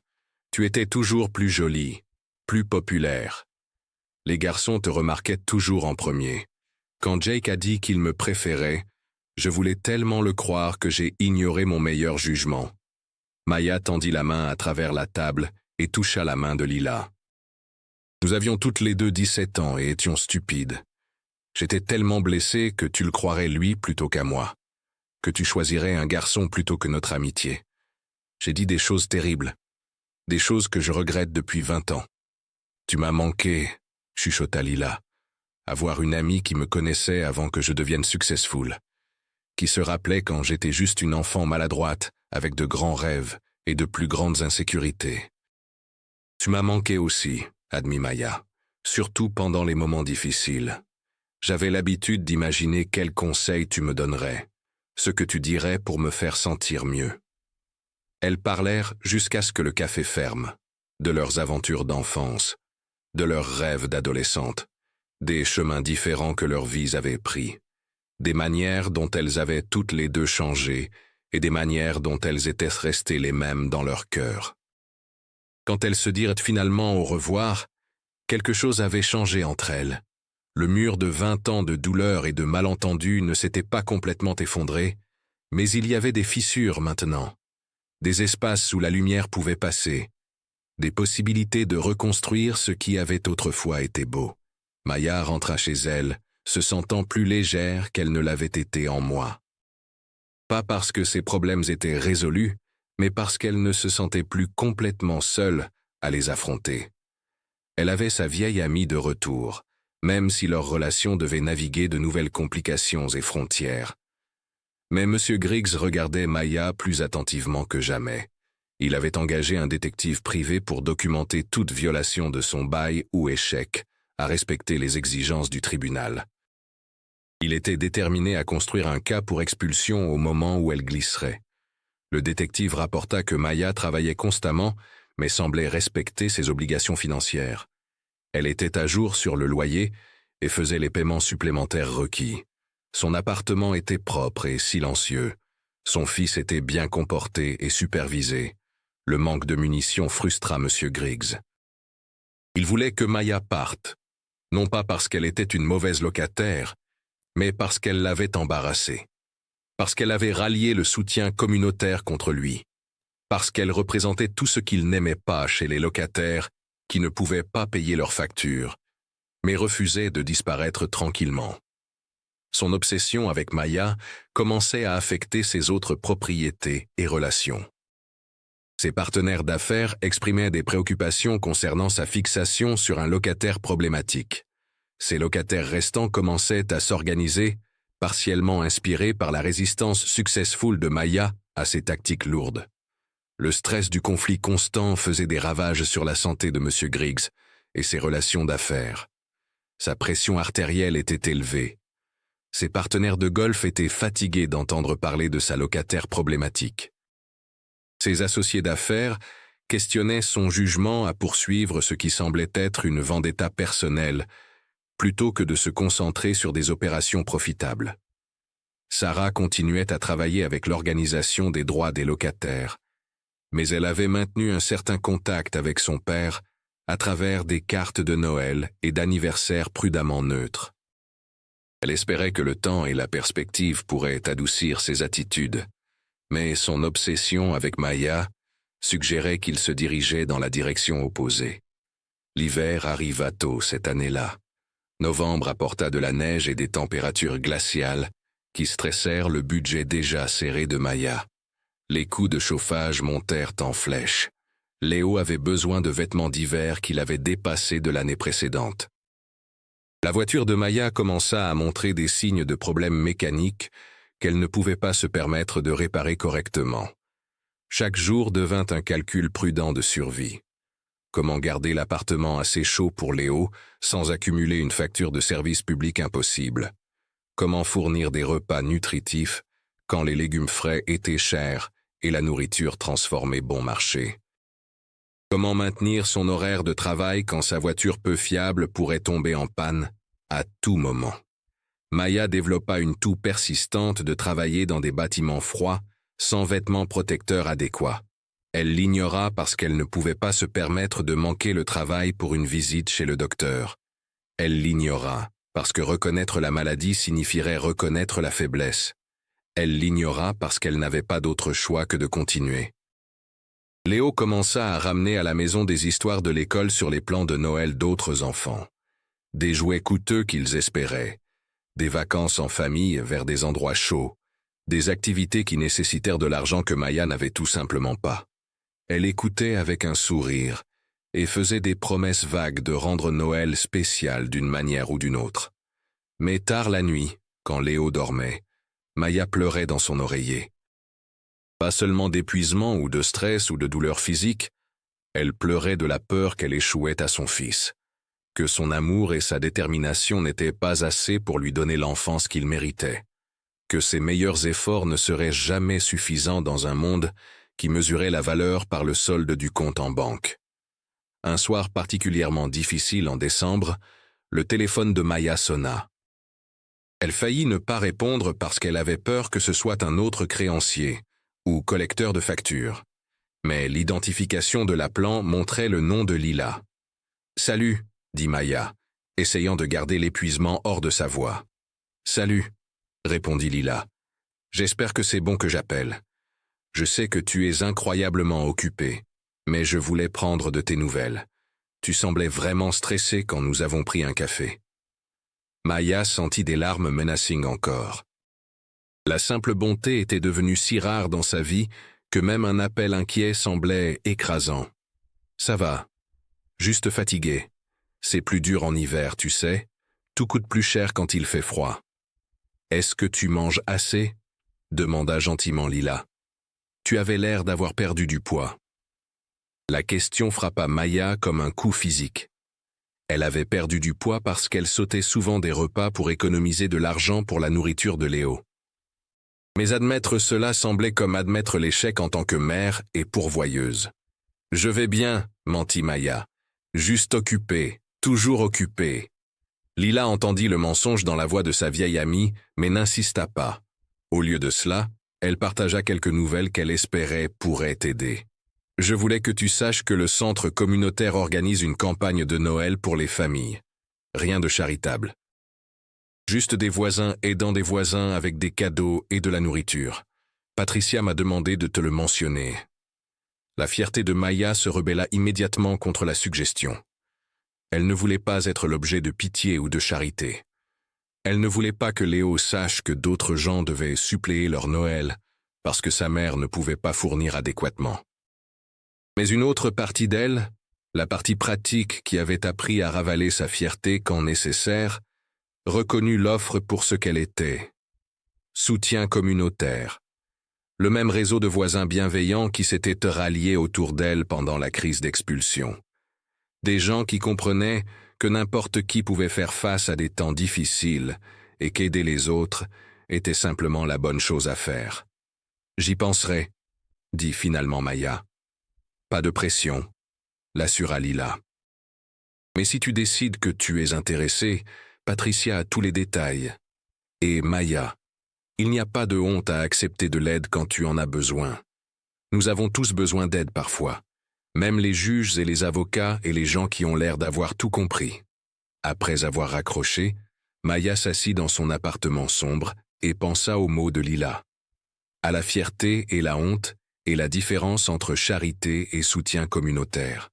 Speaker 1: Tu étais toujours plus jolie, plus populaire. Les garçons te remarquaient toujours en premier. Quand Jake a dit qu'il me préférait, je voulais tellement le croire que j'ai ignoré mon meilleur jugement. » Maya tendit la main à travers la table et toucha la main de Lila. Nous avions toutes les deux 17 ans et étions stupides. J'étais tellement blessé que tu le croirais lui plutôt qu'à moi, que tu choisirais un garçon plutôt que notre amitié. J'ai dit des choses terribles, des choses que je regrette depuis 20 ans. Tu m'as manqué, chuchota Lila. Avoir une amie qui me connaissait avant que je devienne successful, qui se rappelait quand j'étais juste une enfant maladroite, avec de grands rêves et de plus grandes insécurités. Tu m'as manqué aussi, admit Maya, surtout pendant les moments difficiles. J'avais l'habitude d'imaginer quels conseils tu me donnerais, ce que tu dirais pour me faire sentir mieux. Elles parlèrent jusqu'à ce que le café ferme, de leurs aventures d'enfance, de leurs rêves d'adolescente, des chemins différents que leurs vies avaient pris, des manières dont elles avaient toutes les deux changé et des manières dont elles étaient restées les mêmes dans leur cœur. Quand elles se dirent finalement au revoir, quelque chose avait changé entre elles. Le mur de 20 ans de douleur et de malentendus ne s'était pas complètement effondré, mais il y avait des fissures maintenant, des espaces où la lumière pouvait passer, des possibilités de reconstruire ce qui avait autrefois été beau. Maya rentra chez elle, se sentant plus légère qu'elle ne l'avait été en mois. Pas parce que ses problèmes étaient résolus, mais parce qu'elle ne se sentait plus complètement seule à les affronter. Elle avait sa vieille amie de retour, même si leur relation devait naviguer de nouvelles complications et frontières. Mais M. Griggs regardait Maya plus attentivement que jamais. Il avait engagé un détective privé pour documenter toute violation de son bail ou échec à respecter les exigences du tribunal. Il était déterminé à construire un cas pour expulsion au moment où elle glisserait. Le détective rapporta que Maya travaillait constamment, mais semblait respecter ses obligations financières. Elle était à jour sur le loyer et faisait les paiements supplémentaires requis. Son appartement était propre et silencieux. Son fils était bien comporté et supervisé. Le manque de munitions frustra M. Griggs. Il voulait que Maya parte, non pas parce qu'elle était une mauvaise locataire, mais parce qu'elle l'avait embarrassé, parce qu'elle avait rallié le soutien communautaire contre lui, parce qu'elle représentait tout ce qu'il n'aimait pas chez les locataires qui ne pouvaient pas payer leurs factures, mais refusaient de disparaître tranquillement. Son obsession avec Maya commençait à affecter ses autres propriétés et relations. Ses partenaires d'affaires exprimaient des préoccupations concernant sa fixation sur un locataire problématique. Ses locataires restants commençaient à s'organiser, partiellement inspirés par la résistance successful de Maya à ses tactiques lourdes. Le stress du conflit constant faisait des ravages sur la santé de M. Griggs et ses relations d'affaires. Sa pression artérielle était élevée. Ses partenaires de golf étaient fatigués d'entendre parler de sa locataire problématique. Ses associés d'affaires questionnaient son jugement à poursuivre ce qui semblait être une vendetta personnelle, plutôt que de se concentrer sur des opérations profitables. Sarah continuait à travailler avec l'organisation des droits des locataires, mais elle avait maintenu un certain contact avec son père à travers des cartes de Noël et d'anniversaire prudemment neutres. Elle espérait que le temps et la perspective pourraient adoucir ses attitudes, mais son obsession avec Maya suggérait qu'il se dirigeait dans la direction opposée. L'hiver arriva tôt cette année-là. Novembre apporta de la neige et des températures glaciales qui stressèrent le budget déjà serré de Maya. Les coûts de chauffage montèrent en flèche. Léo avait besoin de vêtements d'hiver qu'il avait dépassés de l'année précédente. La voiture de Maya commença à montrer des signes de problèmes mécaniques qu'elle ne pouvait pas se permettre de réparer correctement. Chaque jour devint un calcul prudent de survie. Comment garder l'appartement assez chaud pour Léo sans accumuler une facture de service public impossible? Comment fournir des repas nutritifs quand les légumes frais étaient chers et la nourriture transformée bon marché? Comment maintenir son horaire de travail quand sa voiture peu fiable pourrait tomber en panne à tout moment? Maya développa une toux persistante de travailler dans des bâtiments froids, sans vêtements protecteurs adéquats. Elle l'ignora parce qu'elle ne pouvait pas se permettre de manquer le travail pour une visite chez le docteur. Elle l'ignora parce que reconnaître la maladie signifierait reconnaître la faiblesse. Elle l'ignora parce qu'elle n'avait pas d'autre choix que de continuer. Léo commença à ramener à la maison des histoires de l'école sur les plans de Noël d'autres enfants. Des jouets coûteux qu'ils espéraient, des vacances en famille vers des endroits chauds, des activités qui nécessitèrent de l'argent que Maya n'avait tout simplement pas. Elle écoutait avec un sourire et faisait des promesses vagues de rendre Noël spécial d'une manière ou d'une autre. Mais tard la nuit, quand Léo dormait, Maya pleurait dans son oreiller. Pas seulement d'épuisement ou de stress ou de douleur physique, elle pleurait de la peur qu'elle échouait à son fils, que son amour et sa détermination n'étaient pas assez pour lui donner l'enfance qu'il méritait, que ses meilleurs efforts ne seraient jamais suffisants dans un monde qui mesurait la valeur par le solde du compte en banque. Un soir particulièrement difficile en décembre, le téléphone de Maya sonna. Elle faillit ne pas répondre parce qu'elle avait peur que ce soit un autre créancier ou collecteur de factures. Mais l'identification de l'appelant montrait le nom de Lila. « Salut », dit Maya, essayant de garder l'épuisement hors de sa voix. « Salut », répondit Lila. « J'espère que c'est bon que j'appelle. Je sais que tu es incroyablement occupé, mais je voulais prendre de tes nouvelles. Tu semblais vraiment stressé quand nous avons pris un café. » Maya sentit des larmes menacing encore. La simple bonté était devenue si rare dans sa vie que même un appel inquiet semblait écrasant. « Ça va. Juste fatigué. C'est plus dur en hiver, tu sais. Tout coûte plus cher quand il fait froid. »« Est-ce que tu manges assez ?» demanda gentiment Lila. « Tu avais l'air d'avoir perdu du poids. » La question frappa Maya comme un coup physique. Elle avait perdu du poids parce qu'elle sautait souvent des repas pour économiser de l'argent pour la nourriture de Léo. Mais admettre cela semblait comme admettre l'échec en tant que mère et pourvoyeuse. « Je vais bien », mentit Maya. « Juste occupée, toujours occupée. » Lila entendit le mensonge dans la voix de sa vieille amie, mais n'insista pas. Au lieu de cela, elle partagea quelques nouvelles qu'elle espérait pourraient t'aider. « Je voulais que tu saches que le centre communautaire organise une campagne de Noël pour les familles. Rien de charitable. Juste des voisins aidant des voisins avec des cadeaux et de la nourriture. Patricia m'a demandé de te le mentionner. » La fierté de Maya se rebella immédiatement contre la suggestion. Elle ne voulait pas être l'objet de pitié ou de charité. Elle ne voulait pas que Léo sache que d'autres gens devaient suppléer leur Noël parce que sa mère ne pouvait pas fournir adéquatement. Mais une autre partie d'elle, la partie pratique qui avait appris à ravaler sa fierté quand nécessaire, reconnut l'offre pour ce qu'elle était. Soutien communautaire. Le même réseau de voisins bienveillants qui s'étaient ralliés autour d'elle pendant la crise d'expulsion. Des gens qui comprenaient que n'importe qui pouvait faire face à des temps difficiles et qu'aider les autres était simplement la bonne chose à faire. « J'y penserai », dit finalement Maya. « Pas de pression », l'assura Lila. « Mais si tu décides que tu es intéressé, Patricia a tous les détails. Et Maya, il n'y a pas de honte à accepter de l'aide quand tu en as besoin. Nous avons tous besoin d'aide parfois, même les juges et les avocats et les gens qui ont l'air d'avoir tout compris. » Après avoir raccroché, Maya s'assit dans son appartement sombre et pensa aux mots de Lila. À la fierté et la honte et la différence entre charité et soutien communautaire.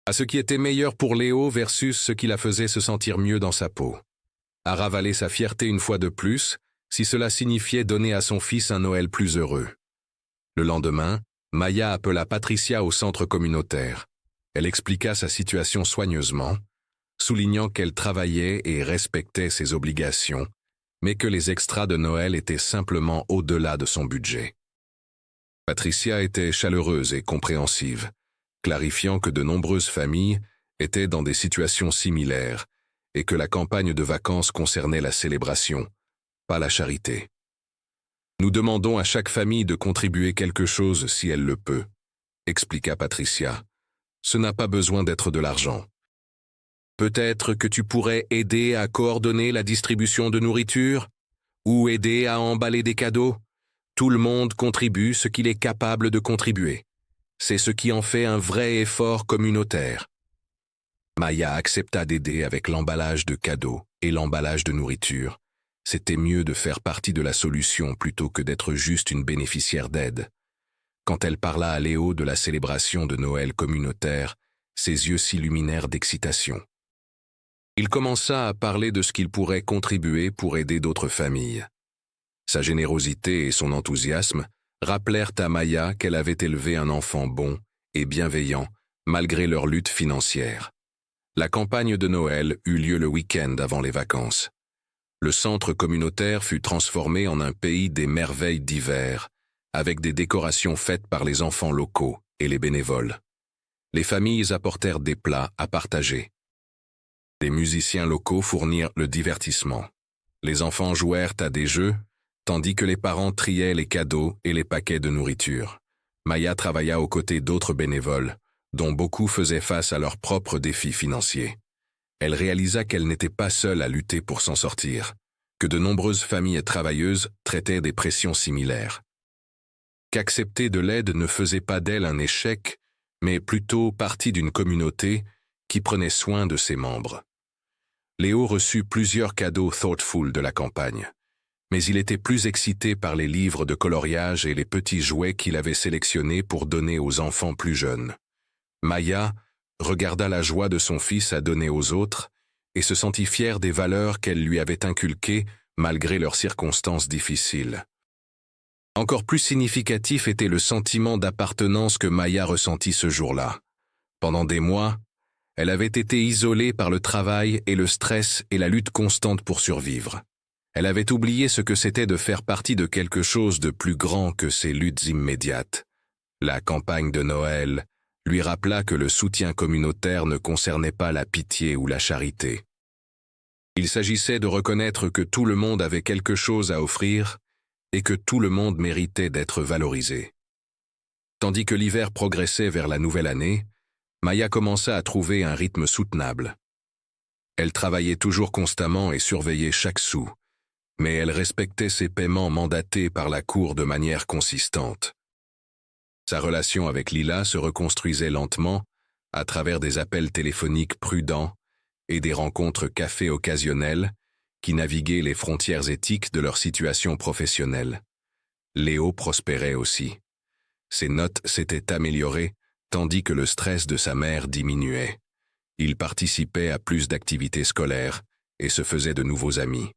Speaker 1: À ce qui était meilleur pour Léo versus ce qui la faisait se sentir mieux dans sa peau. À ravaler sa fierté une fois de plus, si cela signifiait donner à son fils un Noël plus heureux. Le lendemain, Maya appela Patricia au centre communautaire. Elle expliqua sa situation soigneusement, soulignant qu'elle travaillait et respectait ses obligations, mais que les extras de Noël étaient simplement au-delà de son budget. Patricia était chaleureuse et compréhensive, clarifiant que de nombreuses familles étaient dans des situations similaires et que la campagne de vacances concernait la célébration, pas la charité. « Nous demandons à chaque famille de contribuer quelque chose si elle le peut, » expliqua Patricia. « Ce n'a pas besoin d'être de l'argent. Peut-être que tu pourrais aider à coordonner la distribution de nourriture ou aider à emballer des cadeaux. Tout le monde contribue ce qu'il est capable de contribuer. C'est ce qui en fait un vrai effort communautaire. » Maya accepta d'aider avec l'emballage de cadeaux et l'emballage de nourriture. C'était mieux de faire partie de la solution plutôt que d'être juste une bénéficiaire d'aide. Quand elle parla à Léo de la célébration de Noël communautaire, ses yeux s'illuminèrent d'excitation. Il commença à parler de ce qu'il pourrait contribuer pour aider d'autres familles. Sa générosité et son enthousiasme rappelèrent à Maya qu'elle avait élevé un enfant bon et bienveillant malgré leur lutte financière. La campagne de Noël eut lieu le week-end avant les vacances. Le centre communautaire fut transformé en un pays des merveilles d'hiver, avec des décorations faites par les enfants locaux et les bénévoles. Les familles apportèrent des plats à partager. Les musiciens locaux fournirent le divertissement. Les enfants jouèrent à des jeux, tandis que les parents triaient les cadeaux et les paquets de nourriture. Maya travailla aux côtés d'autres bénévoles, dont beaucoup faisaient face à leurs propres défis financiers. Elle réalisa qu'elle n'était pas seule à lutter pour s'en sortir, que de nombreuses familles travailleuses traitaient des pressions similaires. Qu'accepter de l'aide ne faisait pas d'elle un échec, mais plutôt partie d'une communauté qui prenait soin de ses membres. Léo reçut plusieurs cadeaux thoughtful de la campagne, mais il était plus excité par les livres de coloriage et les petits jouets qu'il avait sélectionnés pour donner aux enfants plus jeunes. Maya regarda la joie de son fils à donner aux autres et se sentit fière des valeurs qu'elle lui avait inculquées malgré leurs circonstances difficiles. Encore plus significatif était le sentiment d'appartenance que Maya ressentit ce jour-là. Pendant des mois, elle avait été isolée par le travail et le stress et la lutte constante pour survivre. Elle avait oublié ce que c'était de faire partie de quelque chose de plus grand que ses luttes immédiates. La campagne de Noël lui rappela que le soutien communautaire ne concernait pas la pitié ou la charité. Il s'agissait de reconnaître que tout le monde avait quelque chose à offrir et que tout le monde méritait d'être valorisé. Tandis que l'hiver progressait vers la nouvelle année, Maya commença à trouver un rythme soutenable. Elle travaillait toujours constamment et surveillait chaque sou, mais elle respectait ses paiements mandatés par la Cour de manière consistante. Sa relation avec Lila se reconstruisait lentement à travers des appels téléphoniques prudents et des rencontres café occasionnelles qui naviguaient les frontières éthiques de leur situation professionnelle. Léo prospérait aussi. Ses notes s'étaient améliorées tandis que le stress de sa mère diminuait. Il participait à plus d'activités scolaires et se faisait de nouveaux amis.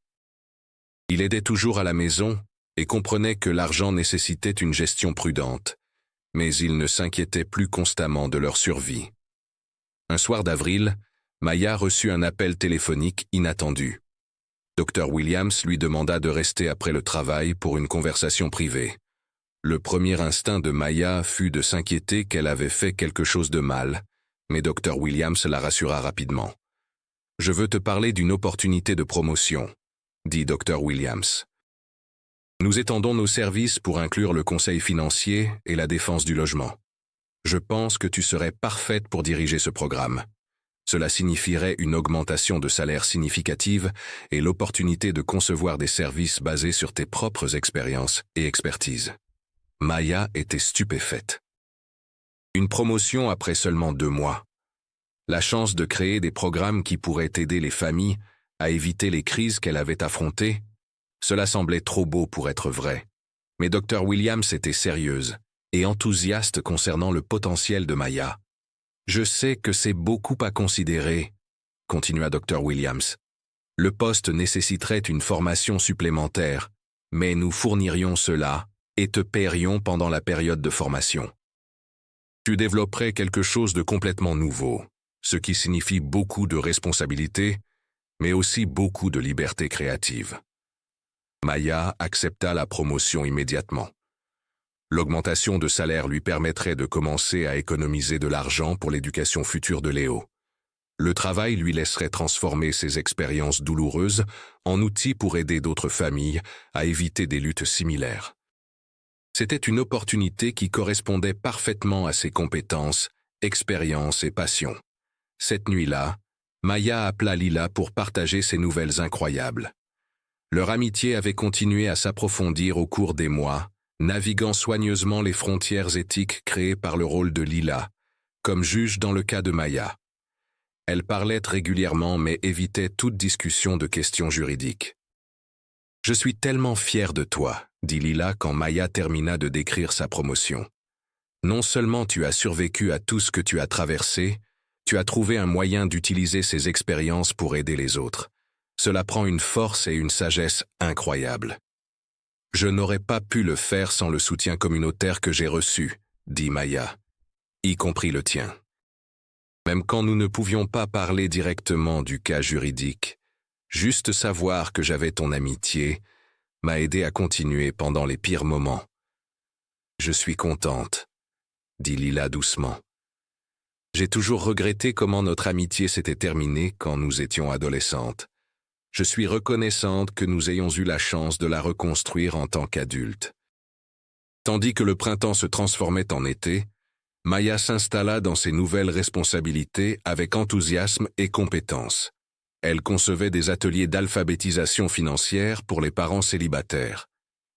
Speaker 1: Il aidait toujours à la maison et comprenait que l'argent nécessitait une gestion prudente, mais il ne s'inquiétait plus constamment de leur survie. Un soir d'avril, Maya reçut un appel téléphonique inattendu. Dr. Williams lui demanda de rester après le travail pour une conversation privée. Le premier instinct de Maya fut de s'inquiéter qu'elle avait fait quelque chose de mal, mais Dr. Williams la rassura rapidement. « Je veux te parler d'une opportunité de promotion », dit Dr. Williams. « Nous étendons nos services pour inclure le conseil financier et la défense du logement. Je pense que tu serais parfaite pour diriger ce programme. Cela signifierait une augmentation de salaire significative et l'opportunité de concevoir des services basés sur tes propres expériences et expertises. » Maya était stupéfaite. Une promotion après seulement 2 mois. La chance de créer des programmes qui pourraient aider les familles à éviter les crises qu'elle avait affrontées, cela semblait trop beau pour être vrai. Mais Dr. Williams était sérieuse et enthousiaste concernant le potentiel de Maya. « Je sais que c'est beaucoup à considérer », continua Dr. Williams. « Le poste nécessiterait une formation supplémentaire, mais nous fournirions cela et te paierions pendant la période de formation. Tu développerais quelque chose de complètement nouveau, ce qui signifie beaucoup de responsabilités, mais aussi beaucoup de liberté créative. » Maya accepta la promotion immédiatement. L'augmentation de salaire lui permettrait de commencer à économiser de l'argent pour l'éducation future de Léo. Le travail lui laisserait transformer ses expériences douloureuses en outils pour aider d'autres familles à éviter des luttes similaires. C'était une opportunité qui correspondait parfaitement à ses compétences, expériences et passions. Cette nuit-là, Maya appela Lila pour partager ses nouvelles incroyables. Leur amitié avait continué à s'approfondir au cours des mois, naviguant soigneusement les frontières éthiques créées par le rôle de Lila, comme juge dans le cas de Maya. Elle parlait régulièrement mais évitait toute discussion de questions juridiques. « Je suis tellement fière de toi », dit Lila quand Maya termina de décrire sa promotion. « Non seulement tu as survécu à tout ce que tu as traversé, tu as trouvé un moyen d'utiliser ces expériences pour aider les autres. Cela prend une force et une sagesse incroyables. » « Je n'aurais pas pu le faire sans le soutien communautaire que j'ai reçu, » dit Maya, « y compris le tien. Même quand nous ne pouvions pas parler directement du cas juridique, juste savoir que j'avais ton amitié m'a aidé à continuer pendant les pires moments. »« Je suis contente, » dit Lila doucement. « J'ai toujours regretté comment notre amitié s'était terminée quand nous étions adolescentes. Je suis reconnaissante que nous ayons eu la chance de la reconstruire en tant qu'adultes. Tandis que le printemps se transformait en été, Maya s'installa dans ses nouvelles responsabilités avec enthousiasme et compétence. Elle concevait des ateliers d'alphabétisation financière pour les parents célibataires.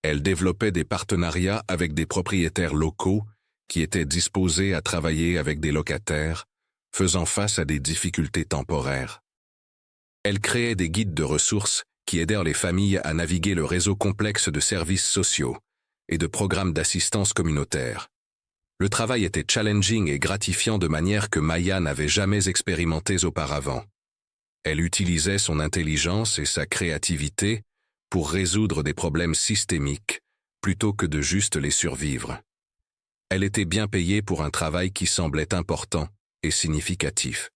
Speaker 1: Elle développait des partenariats avec des propriétaires locaux qui étaient disposés à travailler avec des locataires, faisant face à des difficultés temporaires. Elle créait des guides de ressources qui aidèrent les familles à naviguer le réseau complexe de services sociaux et de programmes d'assistance communautaire. Le travail était challenging et gratifiant de manière que Maya n'avait jamais expérimentée auparavant. Elle utilisait son intelligence et sa créativité pour résoudre des problèmes systémiques plutôt que de juste les survivre. Elle était bien payée pour un travail qui semblait important et significatif.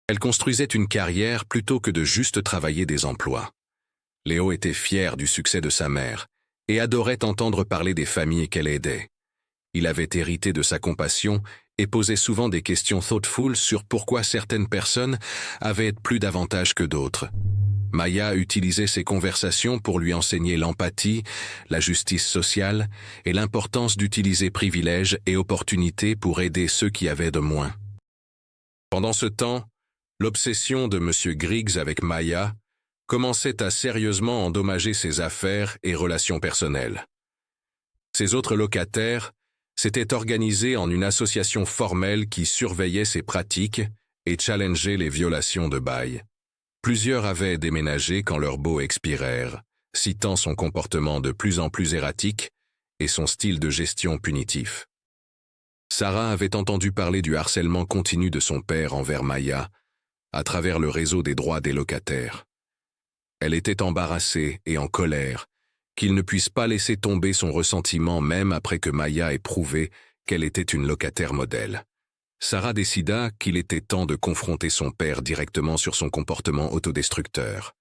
Speaker 1: Elle construisait une carrière plutôt que de juste travailler des emplois. Léo était fier du succès de sa mère et adorait entendre parler des familles qu'elle aidait. Il avait hérité de sa compassion et posait souvent des questions thoughtful sur pourquoi certaines personnes avaient plus d'avantages que d'autres. Maya utilisait ces conversations pour lui enseigner l'empathie, la justice sociale et l'importance d'utiliser privilèges et opportunités pour aider ceux qui avaient de moins. Pendant ce temps, l'obsession de M. Griggs avec Maya commençait à sérieusement endommager ses affaires et relations personnelles. Ses autres locataires s'étaient organisés en une association formelle qui surveillait ses pratiques et challengeait les violations de bail. Plusieurs avaient déménagé quand leurs baux expirèrent, citant son comportement de plus en plus erratique et son style de gestion punitif. Sarah avait entendu parler du harcèlement continu de son père envers Maya à travers le réseau des droits des locataires. Elle était embarrassée et en colère qu'il ne puisse pas laisser tomber son ressentiment même après que Maya ait prouvé qu'elle était une locataire modèle. Sarah décida qu'il était temps de confronter son père directement sur son comportement autodestructeur.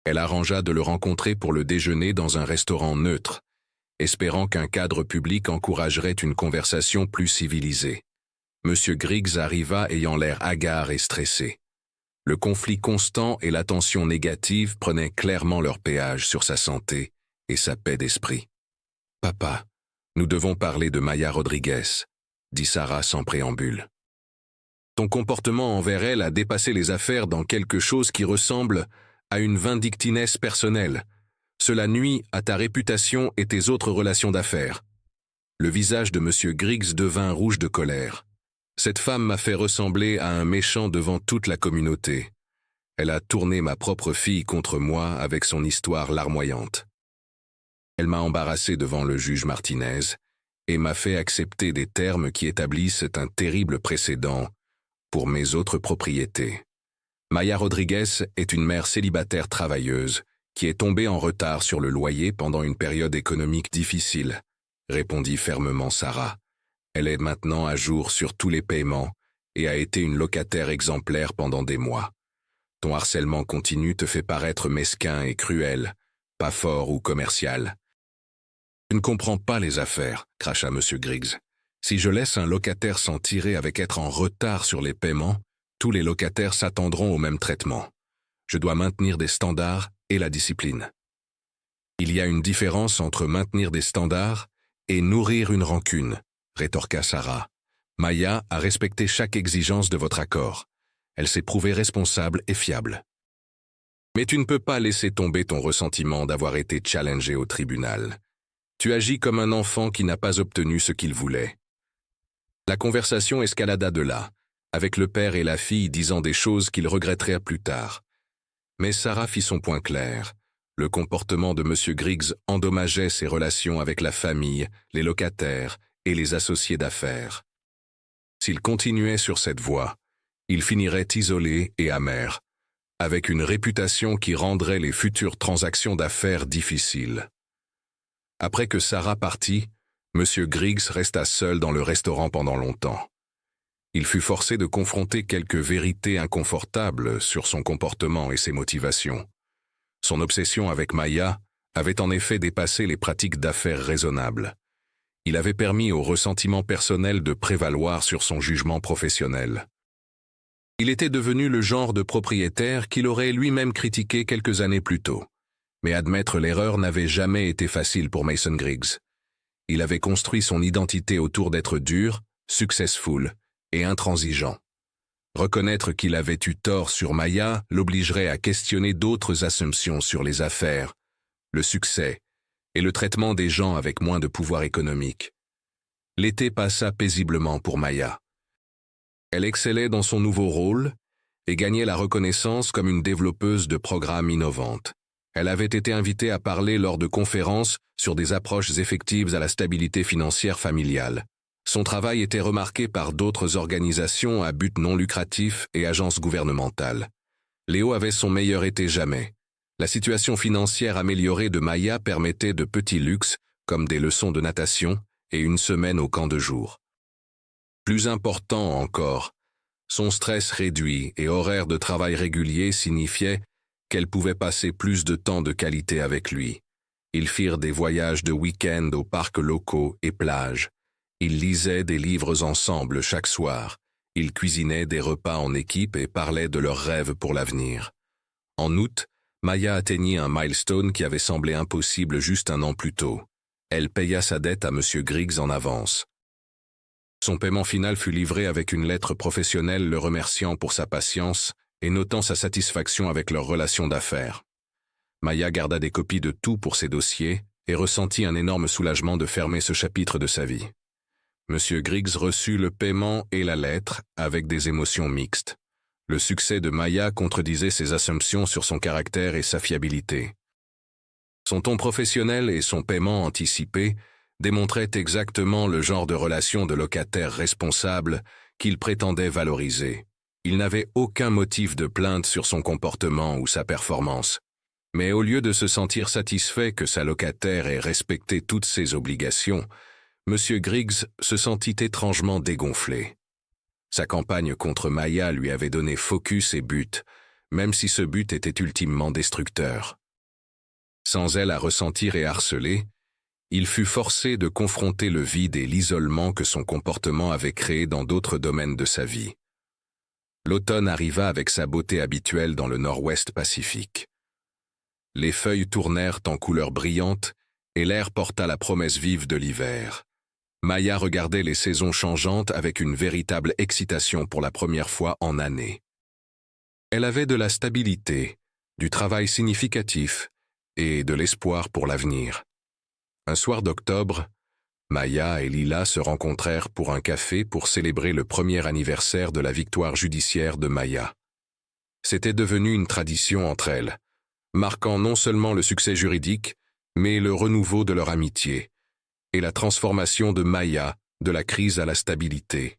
Speaker 1: Elle arrangea de le rencontrer pour le déjeuner dans un restaurant neutre, espérant qu'un cadre public encouragerait une conversation plus civilisée. M. Griggs arriva ayant l'air hagard et stressé. Le conflit constant et l'attention négative prenaient clairement leur péage sur sa santé et sa paix d'esprit. « Papa, nous devons parler de Maya Rodriguez », dit Sarah sans préambule. « Ton comportement envers elle a dépassé les affaires dans quelque chose qui ressemble à une vindictinesse personnelle. Cela nuit à ta réputation et tes autres relations d'affaires. » Le visage de M. Griggs devint rouge de colère. Cette femme m'a fait ressembler à un méchant devant toute la communauté. Elle a tourné ma propre fille contre moi avec son histoire larmoyante. Elle m'a embarrassé devant le juge Martinez et m'a fait accepter des termes qui établissent un terrible précédent pour mes autres propriétés. Maya Rodriguez est une mère célibataire travailleuse qui est tombée en retard sur le loyer pendant une période économique difficile, répondit fermement Sarah. Elle est maintenant à jour sur tous les paiements et a été une locataire exemplaire pendant des mois. Ton harcèlement continu te fait paraître mesquin et cruel, pas fort ou commercial. Je ne comprends pas les affaires, cracha M. Griggs. Si je laisse un locataire s'en tirer avec être en retard sur les paiements, tous les locataires s'attendront au même traitement. Je dois maintenir des standards et la discipline. Il y a une différence entre maintenir des standards et nourrir une rancune, rétorqua Sarah. Maya a respecté chaque exigence de votre accord. Elle s'est prouvée responsable et fiable. Mais tu ne peux pas laisser tomber ton ressentiment d'avoir été challengé au tribunal. Tu agis comme un enfant qui n'a pas obtenu ce qu'il voulait. La conversation escalada de là, avec le père et la fille disant des choses qu'ils regretteraient plus tard. Mais Sarah fit son point clair. Le comportement de M. Griggs endommageait ses relations avec la famille, les locataires et les associés d'affaires. S'il continuait sur cette voie, il finirait isolé et amer, avec une réputation qui rendrait les futures transactions d'affaires difficiles. Après que Sarah partit, M. Griggs resta seul dans le restaurant pendant longtemps. Il fut forcé de confronter quelques vérités inconfortables sur son comportement et ses motivations. Son obsession avec Maya avait en effet dépassé les pratiques d'affaires raisonnables. Il avait permis au ressentiment personnel de prévaloir sur son jugement professionnel. Il était devenu le genre de propriétaire qu'il aurait lui-même critiqué quelques années plus tôt. Mais admettre l'erreur n'avait jamais été facile pour Mason Griggs. Il avait construit son identité autour d'être dur, successful et intransigeant. Reconnaître qu'il avait eu tort sur Maya l'obligerait à questionner d'autres assumptions sur les affaires, le succès et le traitement des gens avec moins de pouvoir économique. L'été passa paisiblement pour Maya. Elle excellait dans son nouveau rôle et gagnait la reconnaissance comme une développeuse de programmes innovantes. Elle avait été invitée à parler lors de conférences sur des approches effectives à la stabilité financière familiale. Son travail était remarqué par d'autres organisations à but non lucratif et agences gouvernementales. Léo avait son meilleur été jamais. La situation financière améliorée de Maya permettait de petits luxes, comme des leçons de natation et une semaine au camp de jour. Plus important encore, son stress réduit et horaire de travail régulier signifiaient qu'elle pouvait passer plus de temps de qualité avec lui. Ils firent des voyages de week-end aux parcs locaux et plages. Ils lisaient des livres ensemble chaque soir. Ils cuisinaient des repas en équipe et parlaient de leurs rêves pour l'avenir. En août, Maya atteignit un milestone qui avait semblé impossible juste un an plus tôt. Elle paya sa dette à M. Griggs en avance. Son paiement final fut livré avec une lettre professionnelle le remerciant pour sa patience et notant sa satisfaction avec leur relation d'affaires. Maya garda des copies de tout pour ses dossiers et ressentit un énorme soulagement de fermer ce chapitre de sa vie. M. Griggs reçut le paiement et la lettre avec des émotions mixtes. Le succès de Maya contredisait ses assumptions sur son caractère et sa fiabilité. Son ton professionnel et son paiement anticipé démontraient exactement le genre de relation de locataire responsable qu'il prétendait valoriser. Il n'avait aucun motif de plainte sur son comportement ou sa performance. Mais au lieu de se sentir satisfait que sa locataire ait respecté toutes ses obligations, M. Griggs se sentit étrangement dégonflé. Sa campagne contre Maya lui avait donné focus et but, même si ce but était ultimement destructeur. Sans elle à ressentir et harceler, il fut forcé de confronter le vide et l'isolement que son comportement avait créé dans d'autres domaines de sa vie. L'automne arriva avec sa beauté habituelle dans le nord-ouest Pacifique. Les feuilles tournèrent en couleurs brillantes et l'air porta la promesse vive de l'hiver. Maya regardait les saisons changeantes avec une véritable excitation pour la première fois en années. Elle avait de la stabilité, du travail significatif et de l'espoir pour l'avenir. Un soir d'octobre, Maya et Lila se rencontrèrent pour un café pour célébrer le premier anniversaire de la victoire judiciaire de Maya. C'était devenu une tradition entre elles, marquant non seulement le succès juridique, mais le renouveau de leur amitié et la transformation de Maya de la crise à la stabilité.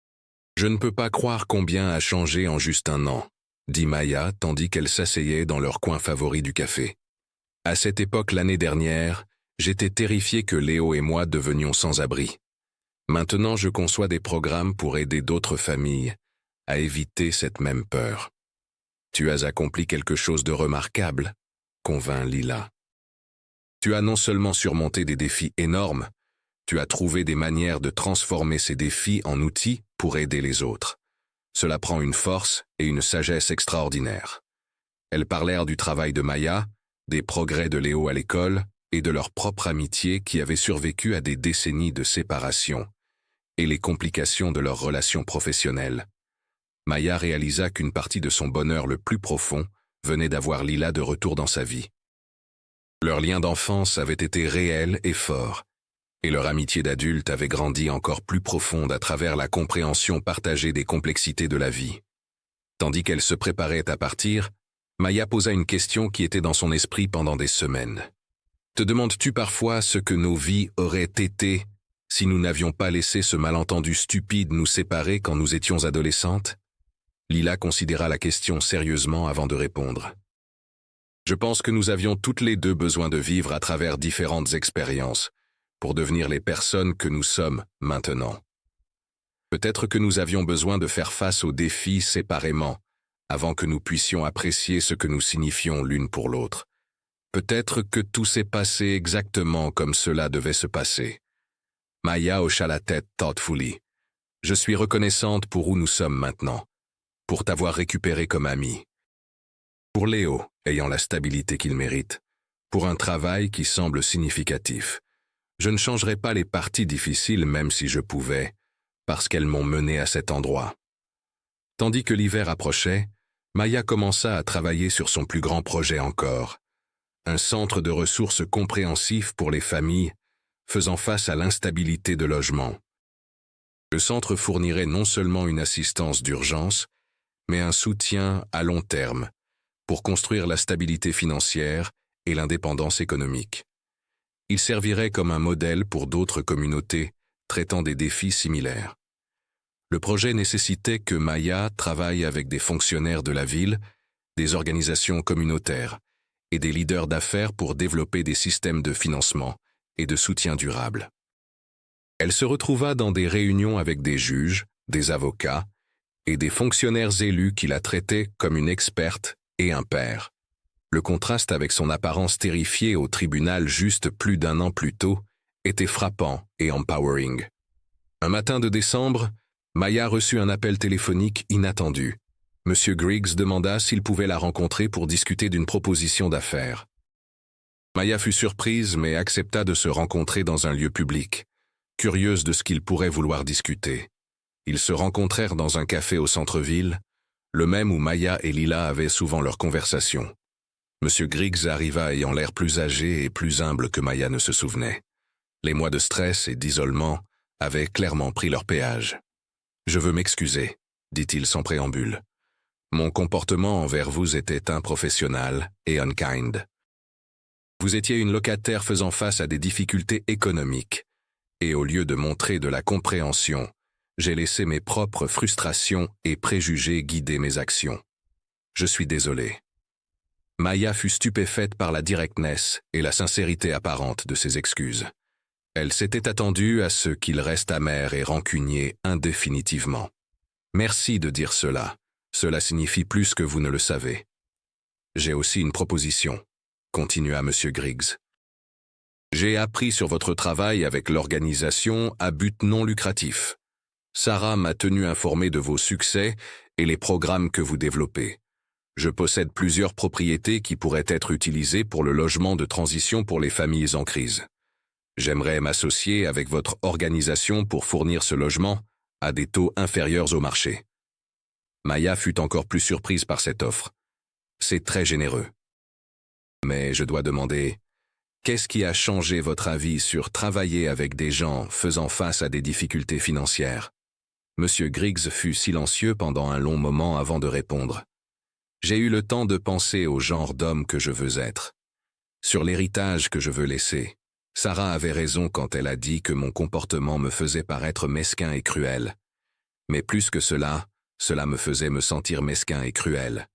Speaker 1: « Je ne peux pas croire combien a changé en juste un an », dit Maya tandis qu'elle s'asseyait dans leur coin favori du café. « À cette époque l'année dernière, j'étais terrifié que Léo et moi devenions sans abri. Maintenant, je conçois des programmes pour aider d'autres familles à éviter cette même peur. Tu as accompli quelque chose de remarquable, convint Lila. Tu as non seulement surmonté des défis énormes, tu as trouvé des manières de transformer ces défis en outils pour aider les autres. Cela prend une force et une sagesse extraordinaires. » Elles parlèrent du travail de Maya, des progrès de Léo à l'école, et de leur propre amitié qui avait survécu à des décennies de séparation, et les complications de leur relation professionnelle. Maya réalisa qu'une partie de son bonheur le plus profond venait d'avoir Lila de retour dans sa vie. Leur lien d'enfance avait été réel et fort, et leur amitié d'adulte avait grandi encore plus profonde à travers la compréhension partagée des complexités de la vie. Tandis qu'elle se préparait à partir, Maya posa une question qui était dans son esprit pendant des semaines. Te demandes-tu parfois ce que nos vies auraient été si nous n'avions pas laissé ce malentendu stupide nous séparer quand nous étions adolescentes? Lila considéra la question sérieusement avant de répondre. Je pense que nous avions toutes les deux besoin de vivre à travers différentes expériences pour devenir les personnes que nous sommes maintenant. Peut-être que nous avions besoin de faire face aux défis séparément avant que nous puissions apprécier ce que nous signifions l'une pour l'autre. Peut-être que tout s'est passé exactement comme cela devait se passer. Maya hocha la tête thoughtfully. Je suis reconnaissante pour où nous sommes maintenant, pour t'avoir récupéré comme ami. Pour Léo, ayant la stabilité qu'il mérite, pour un travail qui semble significatif, Je ne changerai pas les parties difficiles même si je pouvais, parce qu'elles m'ont mené à cet endroit. Tandis que l'hiver approchait, Maya commença à travailler sur son plus grand projet encore, un centre de ressources compréhensif pour les familles faisant face à l'instabilité de logement. Le centre fournirait non seulement une assistance d'urgence, mais un soutien à long terme pour construire la stabilité financière et l'indépendance économique. Il servirait comme un modèle pour d'autres communautés traitant des défis similaires. Le projet nécessitait que Maya travaille avec des fonctionnaires de la ville, des organisations communautaires et des leaders d'affaires pour développer des systèmes de financement et de soutien durable. Elle se retrouva dans des réunions avec des juges, des avocats et des fonctionnaires élus qui la traitaient comme une experte et un père. Le contraste avec son apparence terrifiée au tribunal juste plus d'un an plus tôt était frappant et empowering. Un matin de décembre, Maya reçut un appel téléphonique inattendu. Monsieur Griggs demanda s'il pouvait la rencontrer pour discuter d'une proposition d'affaires. Maya fut surprise mais accepta de se rencontrer dans un lieu public, curieuse de ce qu'il pourrait vouloir discuter. Ils se rencontrèrent dans un café au centre-ville, le même où Maya et Lila avaient souvent leurs conversations. Monsieur Griggs arriva ayant l'air plus âgé et plus humble que Maya ne se souvenait. Les mois de stress et d'isolement avaient clairement pris leur péage. « Je veux m'excuser », dit-il sans préambule. « Mon comportement envers vous était improfessionnel et unkind. Vous étiez une locataire faisant face à des difficultés économiques, et au lieu de montrer de la compréhension, j'ai laissé mes propres frustrations et préjugés guider mes actions. Je suis désolé. » Maya fut stupéfaite par la directness et la sincérité apparente de ses excuses. Elle s'était attendue à ce qu'il reste amer et rancunier indéfinitivement. « Merci de dire cela. Cela signifie plus que vous ne le savez. J'ai aussi une proposition, » continua M. Griggs. « J'ai appris sur votre travail avec l'organisation à but non lucratif. Sarah m'a tenu informé de vos succès et les programmes que vous développez. Je possède plusieurs propriétés qui pourraient être utilisées pour le logement de transition pour les familles en crise. J'aimerais m'associer avec votre organisation pour fournir ce logement à des taux inférieurs au marché. » Maya fut encore plus surprise par cette offre. C'est très généreux. Mais je dois demander, qu'est-ce qui a changé votre avis sur travailler avec des gens faisant face à des difficultés financières? Monsieur Griggs fut silencieux pendant un long moment avant de répondre. J'ai eu le temps de penser au genre d'homme que je veux être, sur l'héritage que je veux laisser. Sarah avait raison quand elle a dit que mon comportement me faisait paraître mesquin et cruel. Mais plus que cela, cela me faisait me sentir mesquin et cruel.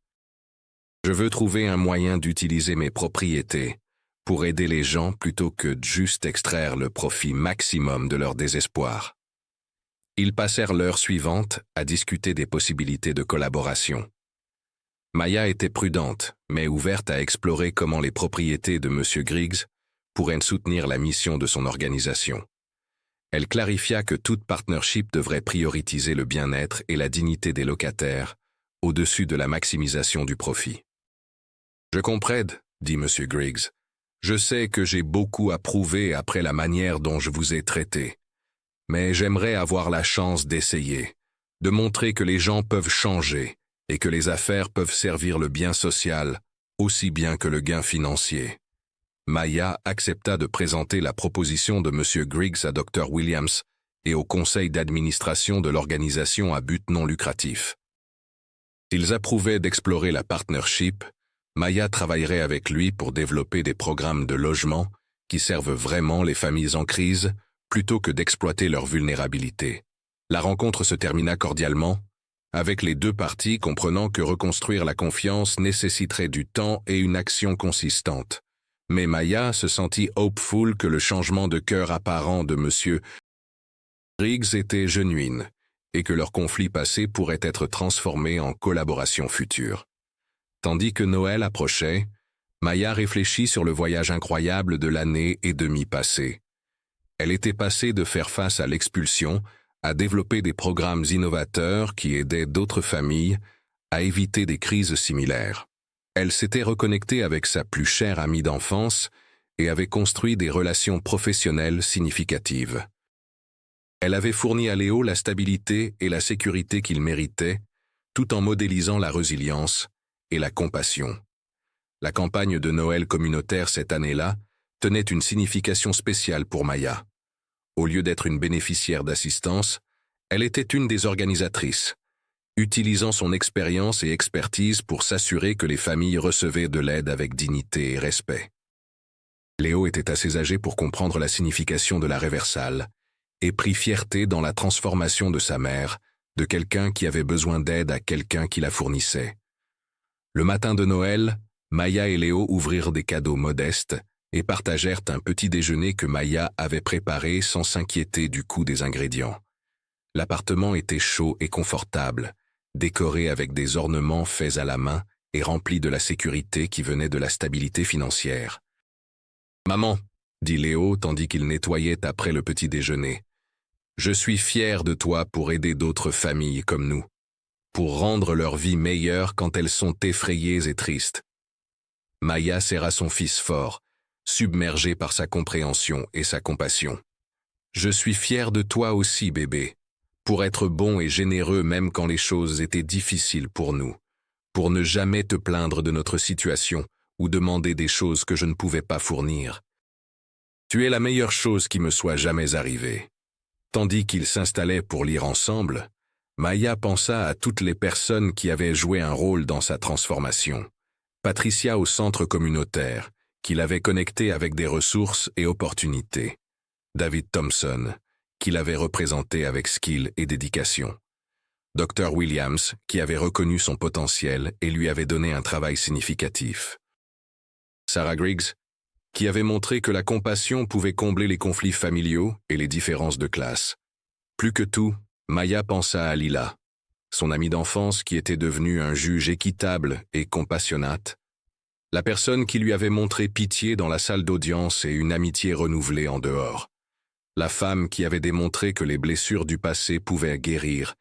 Speaker 1: Je veux trouver un moyen d'utiliser mes propriétés pour aider les gens plutôt que de juste extraire le profit maximum de leur désespoir. Ils passèrent l'heure suivante à discuter des possibilités de collaboration. Maya était prudente, mais ouverte à explorer comment les propriétés de M. Griggs pourraient soutenir la mission de son organisation. Elle clarifia que toute partnership devrait prioriser le bien-être et la dignité des locataires au-dessus de la maximisation du profit. « Je comprends, » dit M. Griggs. « Je sais que j'ai beaucoup à prouver après la manière dont je vous ai traité. Mais j'aimerais avoir la chance d'essayer, de montrer que les gens peuvent changer et que les affaires peuvent servir le bien social aussi bien que le gain financier. » Maya accepta de présenter la proposition de M. Griggs à Dr. Williams et au conseil d'administration de l'organisation à but non lucratif. S'ils approuvaient d'explorer la partnership, Maya travaillerait avec lui pour développer des programmes de logement qui servent vraiment les familles en crise plutôt que d'exploiter leur vulnérabilité. La rencontre se termina cordialement, avec les deux parties comprenant que reconstruire la confiance nécessiterait du temps et une action consistante. Mais Maya se sentit hopeful que le changement de cœur apparent de M. Griggs était genuine et que leur conflit passé pourrait être transformé en collaboration future. Tandis que Noël approchait, Maya réfléchit sur le voyage incroyable de l'année et demie passée. Elle était passée de faire face à l'expulsion à développer des programmes innovateurs qui aidaient d'autres familles à éviter des crises similaires. Elle s'était reconnectée avec sa plus chère amie d'enfance et avait construit des relations professionnelles significatives. Elle avait fourni à Léo la stabilité et la sécurité qu'il méritait, tout en modélisant la résilience et la compassion. La campagne de Noël communautaire cette année-là tenait une signification spéciale pour Maya. Au lieu d'être une bénéficiaire d'assistance, elle était une des organisatrices, utilisant son expérience et expertise pour s'assurer que les familles recevaient de l'aide avec dignité et respect. Léo était assez âgé pour comprendre la signification de la réversale et prit fierté dans la transformation de sa mère, de quelqu'un qui avait besoin d'aide à quelqu'un qui la fournissait. Le matin de Noël, Maya et Léo ouvrirent des cadeaux modestes et partagèrent un petit déjeuner que Maya avait préparé sans s'inquiéter du coût des ingrédients. L'appartement était chaud et confortable, décoré avec des ornements faits à la main et rempli de la sécurité qui venait de la stabilité financière. « Maman, » dit Léo tandis qu'il nettoyait après le petit déjeuner, « je suis fier de toi pour aider d'autres familles comme nous, pour rendre leur vie meilleure quand elles sont effrayées et tristes. » Maya serra son fils fort, submergé par sa compréhension et sa compassion. « Je suis fier de toi aussi, bébé, pour être bon et généreux même quand les choses étaient difficiles pour nous, pour ne jamais te plaindre de notre situation ou demander des choses que je ne pouvais pas fournir. Tu es la meilleure chose qui me soit jamais arrivée. » Tandis qu'ils s'installaient pour lire ensemble, Maya pensa à toutes les personnes qui avaient joué un rôle dans sa transformation. Patricia au centre communautaire, qui l'avait connecté avec des ressources et opportunités. David Thompson, qui l'avait représenté avec skill et dédication. Dr. Williams, qui avait reconnu son potentiel et lui avait donné un travail significatif. Sarah Griggs, qui avait montré que la compassion pouvait combler les conflits familiaux et les différences de classe. Plus que tout, Maya pensa à Lila, son amie d'enfance qui était devenue un juge équitable et compassionnate, la personne qui lui avait montré pitié dans la salle d'audience et une amitié renouvelée en dehors, la femme qui avait démontré que les blessures du passé pouvaient guérir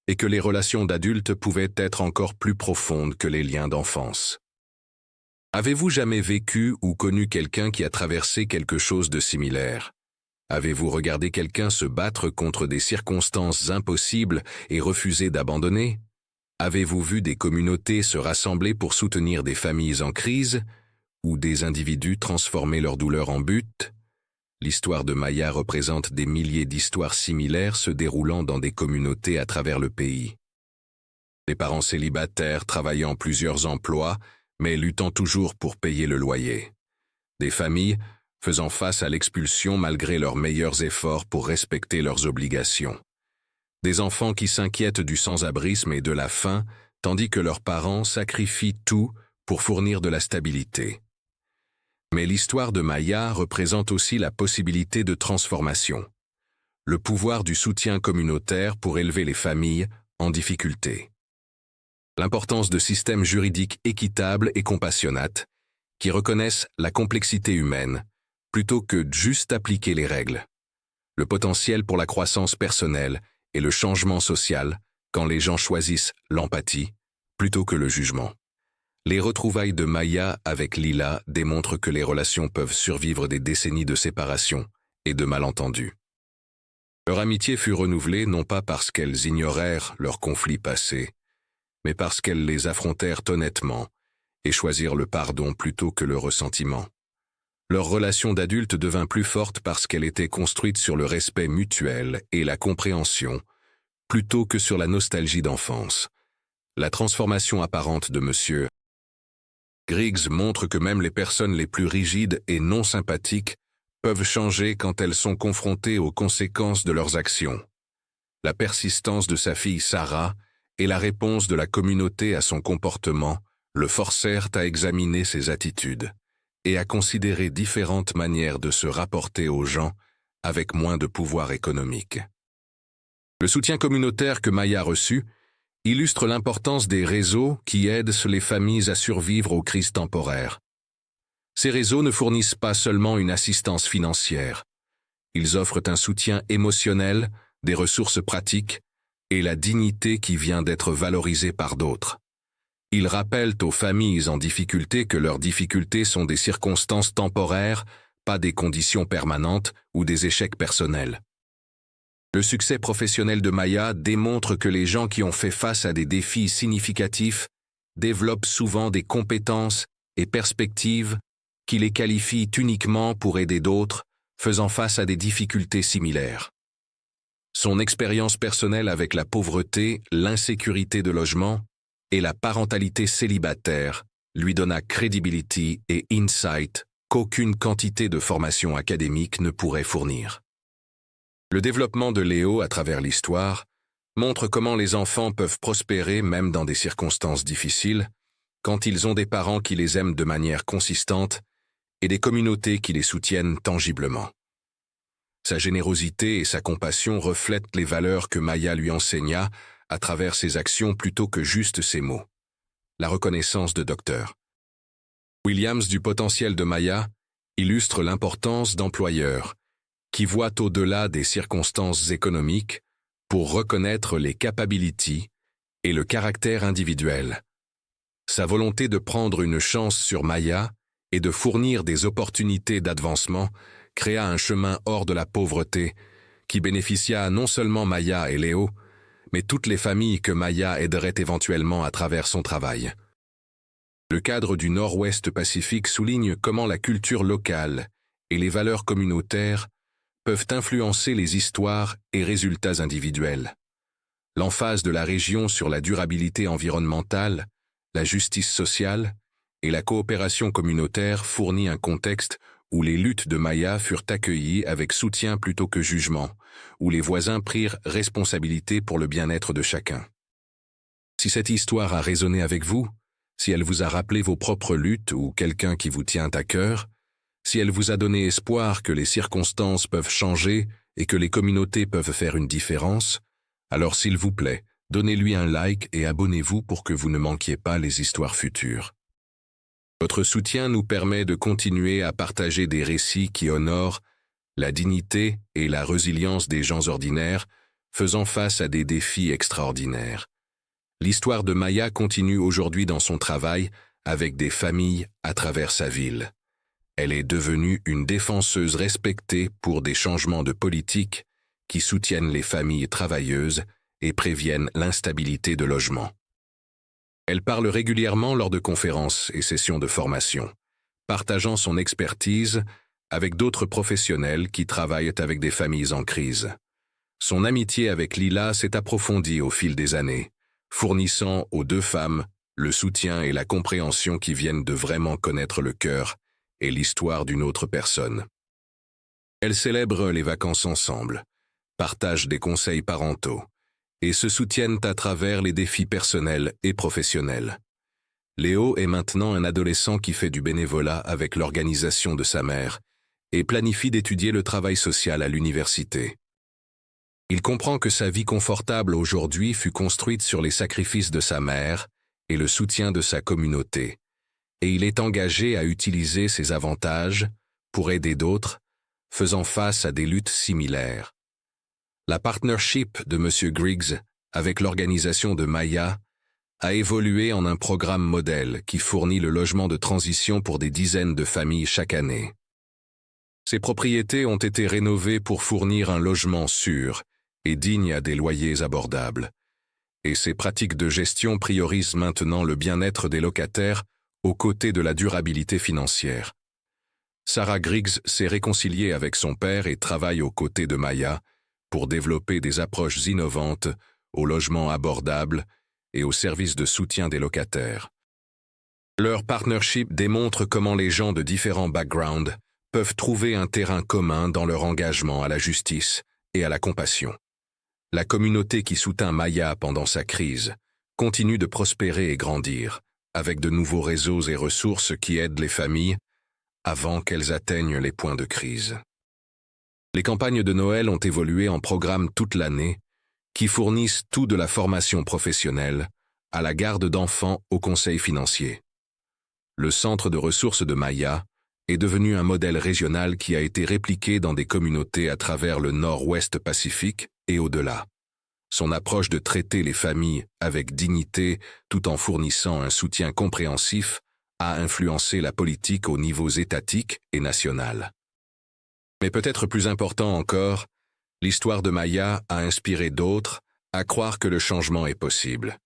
Speaker 1: et que les relations d'adultes pouvaient être encore plus profondes que les liens d'enfance. Avez-vous jamais vécu ou connu quelqu'un qui a traversé quelque chose de similaire? Avez-vous regardé quelqu'un se battre contre des circonstances impossibles et refuser d'abandonner? Avez-vous vu des communautés se rassembler pour soutenir des familles en crise ou des individus transformer leur douleur en but? L'histoire de Maya représente des milliers d'histoires similaires se déroulant dans des communautés à travers le pays. Des parents célibataires travaillant plusieurs emplois, mais luttant toujours pour payer le loyer. Des familles faisant face à l'expulsion malgré leurs meilleurs efforts pour respecter leurs obligations. Des enfants qui s'inquiètent du sans-abrisme et de la faim, tandis que leurs parents sacrifient tout pour fournir de la stabilité. Mais l'histoire de Maya représente aussi la possibilité de transformation, le pouvoir du soutien communautaire pour élever les familles en difficulté. L'importance de systèmes juridiques équitables et compassionnates qui reconnaissent la complexité humaine plutôt que de juste appliquer les règles. Le potentiel pour la croissance personnelle et le changement social quand les gens choisissent l'empathie plutôt que le jugement. Les retrouvailles de Maya avec Lila démontrent que les relations peuvent survivre des décennies de séparation et de malentendus. Leur amitié fut renouvelée non pas parce qu'elles ignorèrent leurs conflits passés, mais parce qu'elles les affrontèrent honnêtement et choisirent le pardon plutôt que le ressentiment. Leur relation d'adulte devint plus forte parce qu'elle était construite sur le respect mutuel et la compréhension, plutôt que sur la nostalgie d'enfance. La transformation apparente de M. Griggs montre que même les personnes les plus rigides et non sympathiques peuvent changer quand elles sont confrontées aux conséquences de leurs actions. La persistance de sa fille Sarah et la réponse de la communauté à son comportement le forcèrent à examiner ses attitudes et à considérer différentes manières de se rapporter aux gens avec moins de pouvoir économique. Le soutien communautaire que Maya reçut illustre l'importance des réseaux qui aident les familles à survivre aux crises temporaires. Ces réseaux ne fournissent pas seulement une assistance financière. Ils offrent un soutien émotionnel, des ressources pratiques et la dignité qui vient d'être valorisée par d'autres. Ils rappellent aux familles en difficulté que leurs difficultés sont des circonstances temporaires pas des conditions permanentes ou des échecs personnels. Le succès professionnel de Maya démontre que les gens qui ont fait face à des défis significatifs développent souvent des compétences et perspectives qui les qualifient uniquement pour aider d'autres faisant face à des difficultés similaires. Son expérience personnelle avec la pauvreté, l'insécurité de logement et la parentalité célibataire lui donna crédibilité et insight qu'aucune quantité de formation académique ne pourrait fournir. Le développement de Léo à travers l'histoire montre comment les enfants peuvent prospérer même dans des circonstances difficiles, quand ils ont des parents qui les aiment de manière consistante et des communautés qui les soutiennent tangiblement. Sa générosité et sa compassion reflètent les valeurs que Maya lui enseigna à travers ses actions plutôt que juste ses mots. La reconnaissance de Dr. Williams du potentiel de Maya illustre l'importance d'employeurs qui voient au-delà des circonstances économiques pour reconnaître les capabilities et le caractère individuel. Sa volonté de prendre une chance sur Maya et de fournir des opportunités d'avancement créa un chemin hors de la pauvreté qui bénéficia non seulement Maya et Léo, mais toutes les familles que Maya aiderait éventuellement à travers son travail. Le cadre du Nord-Ouest Pacifique souligne comment la culture locale et les valeurs communautaires peuvent influencer les histoires et résultats individuels. L'emphase de la région sur la durabilité environnementale, la justice sociale et la coopération communautaire fournit un contexte où les luttes de Maya furent accueillies avec soutien plutôt que jugement, où les voisins prirent responsabilité pour le bien-être de chacun. Si cette histoire a résonné avec vous, si elle vous a rappelé vos propres luttes ou quelqu'un qui vous tient à cœur, si elle vous a donné espoir que les circonstances peuvent changer et que les communautés peuvent faire une différence, alors s'il vous plaît, donnez-lui un like et abonnez-vous pour que vous ne manquiez pas les histoires futures. Votre soutien nous permet de continuer à partager des récits qui honorent la dignité et la résilience des gens ordinaires faisant face à des défis extraordinaires. L'histoire de Maya continue aujourd'hui dans son travail avec des familles à travers sa ville. Elle est devenue une défenseuse respectée pour des changements de politique qui soutiennent les familles travailleuses et préviennent l'instabilité de logement. Elle parle régulièrement lors de conférences et sessions de formation, partageant son expertise avec d'autres professionnels qui travaillent avec des familles en crise. Son amitié avec Lila s'est approfondie au fil des années, fournissant aux deux femmes le soutien et la compréhension qui viennent de vraiment connaître le cœur et l'histoire d'une autre personne. Elles célèbrent les vacances ensemble, partagent des conseils parentaux et se soutiennent à travers les défis personnels et professionnels. Léo est maintenant un adolescent qui fait du bénévolat avec l'organisation de sa mère et planifie d'étudier le travail social à l'université. Il comprend que sa vie confortable aujourd'hui fut construite sur les sacrifices de sa mère et le soutien de sa communauté, et il est engagé à utiliser ses avantages pour aider d'autres, faisant face à des luttes similaires. La partnership de M. Griggs avec l'organisation de Maya a évolué en un programme modèle qui fournit le logement de transition pour des dizaines de familles chaque année. Ces propriétés ont été rénovées pour fournir un logement sûr et digne à des loyers abordables. Et ces pratiques de gestion priorisent maintenant le bien-être des locataires aux côtés de la durabilité financière. Sarah Griggs s'est réconciliée avec son père et travaille aux côtés de Maya pour développer des approches innovantes au logement abordable et au service de soutien des locataires. Leur partnership démontre comment les gens de différents backgrounds peuvent trouver un terrain commun dans leur engagement à la justice et à la compassion. La communauté qui soutint Maya pendant sa crise continue de prospérer et grandir, avec de nouveaux réseaux et ressources qui aident les familles avant qu'elles atteignent les points de crise. Les campagnes de Noël ont évolué en programmes toute l'année, qui fournissent tout de la formation professionnelle à la garde d'enfants au conseil financier. Le centre de ressources de Maya est devenu un modèle régional qui a été répliqué dans des communautés à travers le Nord-Ouest Pacifique et au-delà. Son approche de traiter les familles avec dignité tout en fournissant un soutien compréhensif a influencé la politique aux niveaux étatiques et national. Mais peut-être plus important encore, l'histoire de Maya a inspiré d'autres à croire que le changement est possible,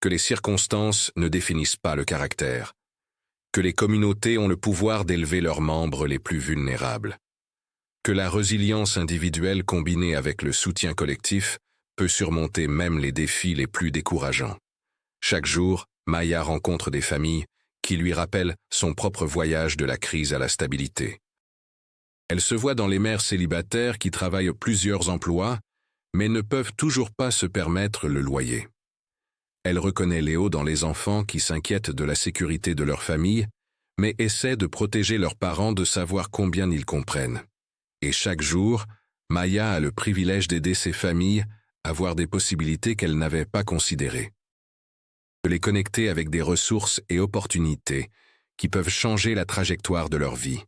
Speaker 1: que les circonstances ne définissent pas le caractère, que les communautés ont le pouvoir d'élever leurs membres les plus vulnérables, que la résilience individuelle combinée avec le soutien collectif peut surmonter même les défis les plus décourageants. Chaque jour, Maya rencontre des familles qui lui rappellent son propre voyage de la crise à la stabilité. Elle se voit dans les mères célibataires qui travaillent plusieurs emplois, mais ne peuvent toujours pas se permettre le loyer. Elle reconnaît Léo dans les enfants qui s'inquiètent de la sécurité de leur famille, mais essaie de protéger leurs parents de savoir combien ils comprennent. Et chaque jour, Maya a le privilège d'aider ces familles à voir des possibilités qu'elles n'avaient pas considérées. De les connecter avec des ressources et opportunités qui peuvent changer la trajectoire de leur vie,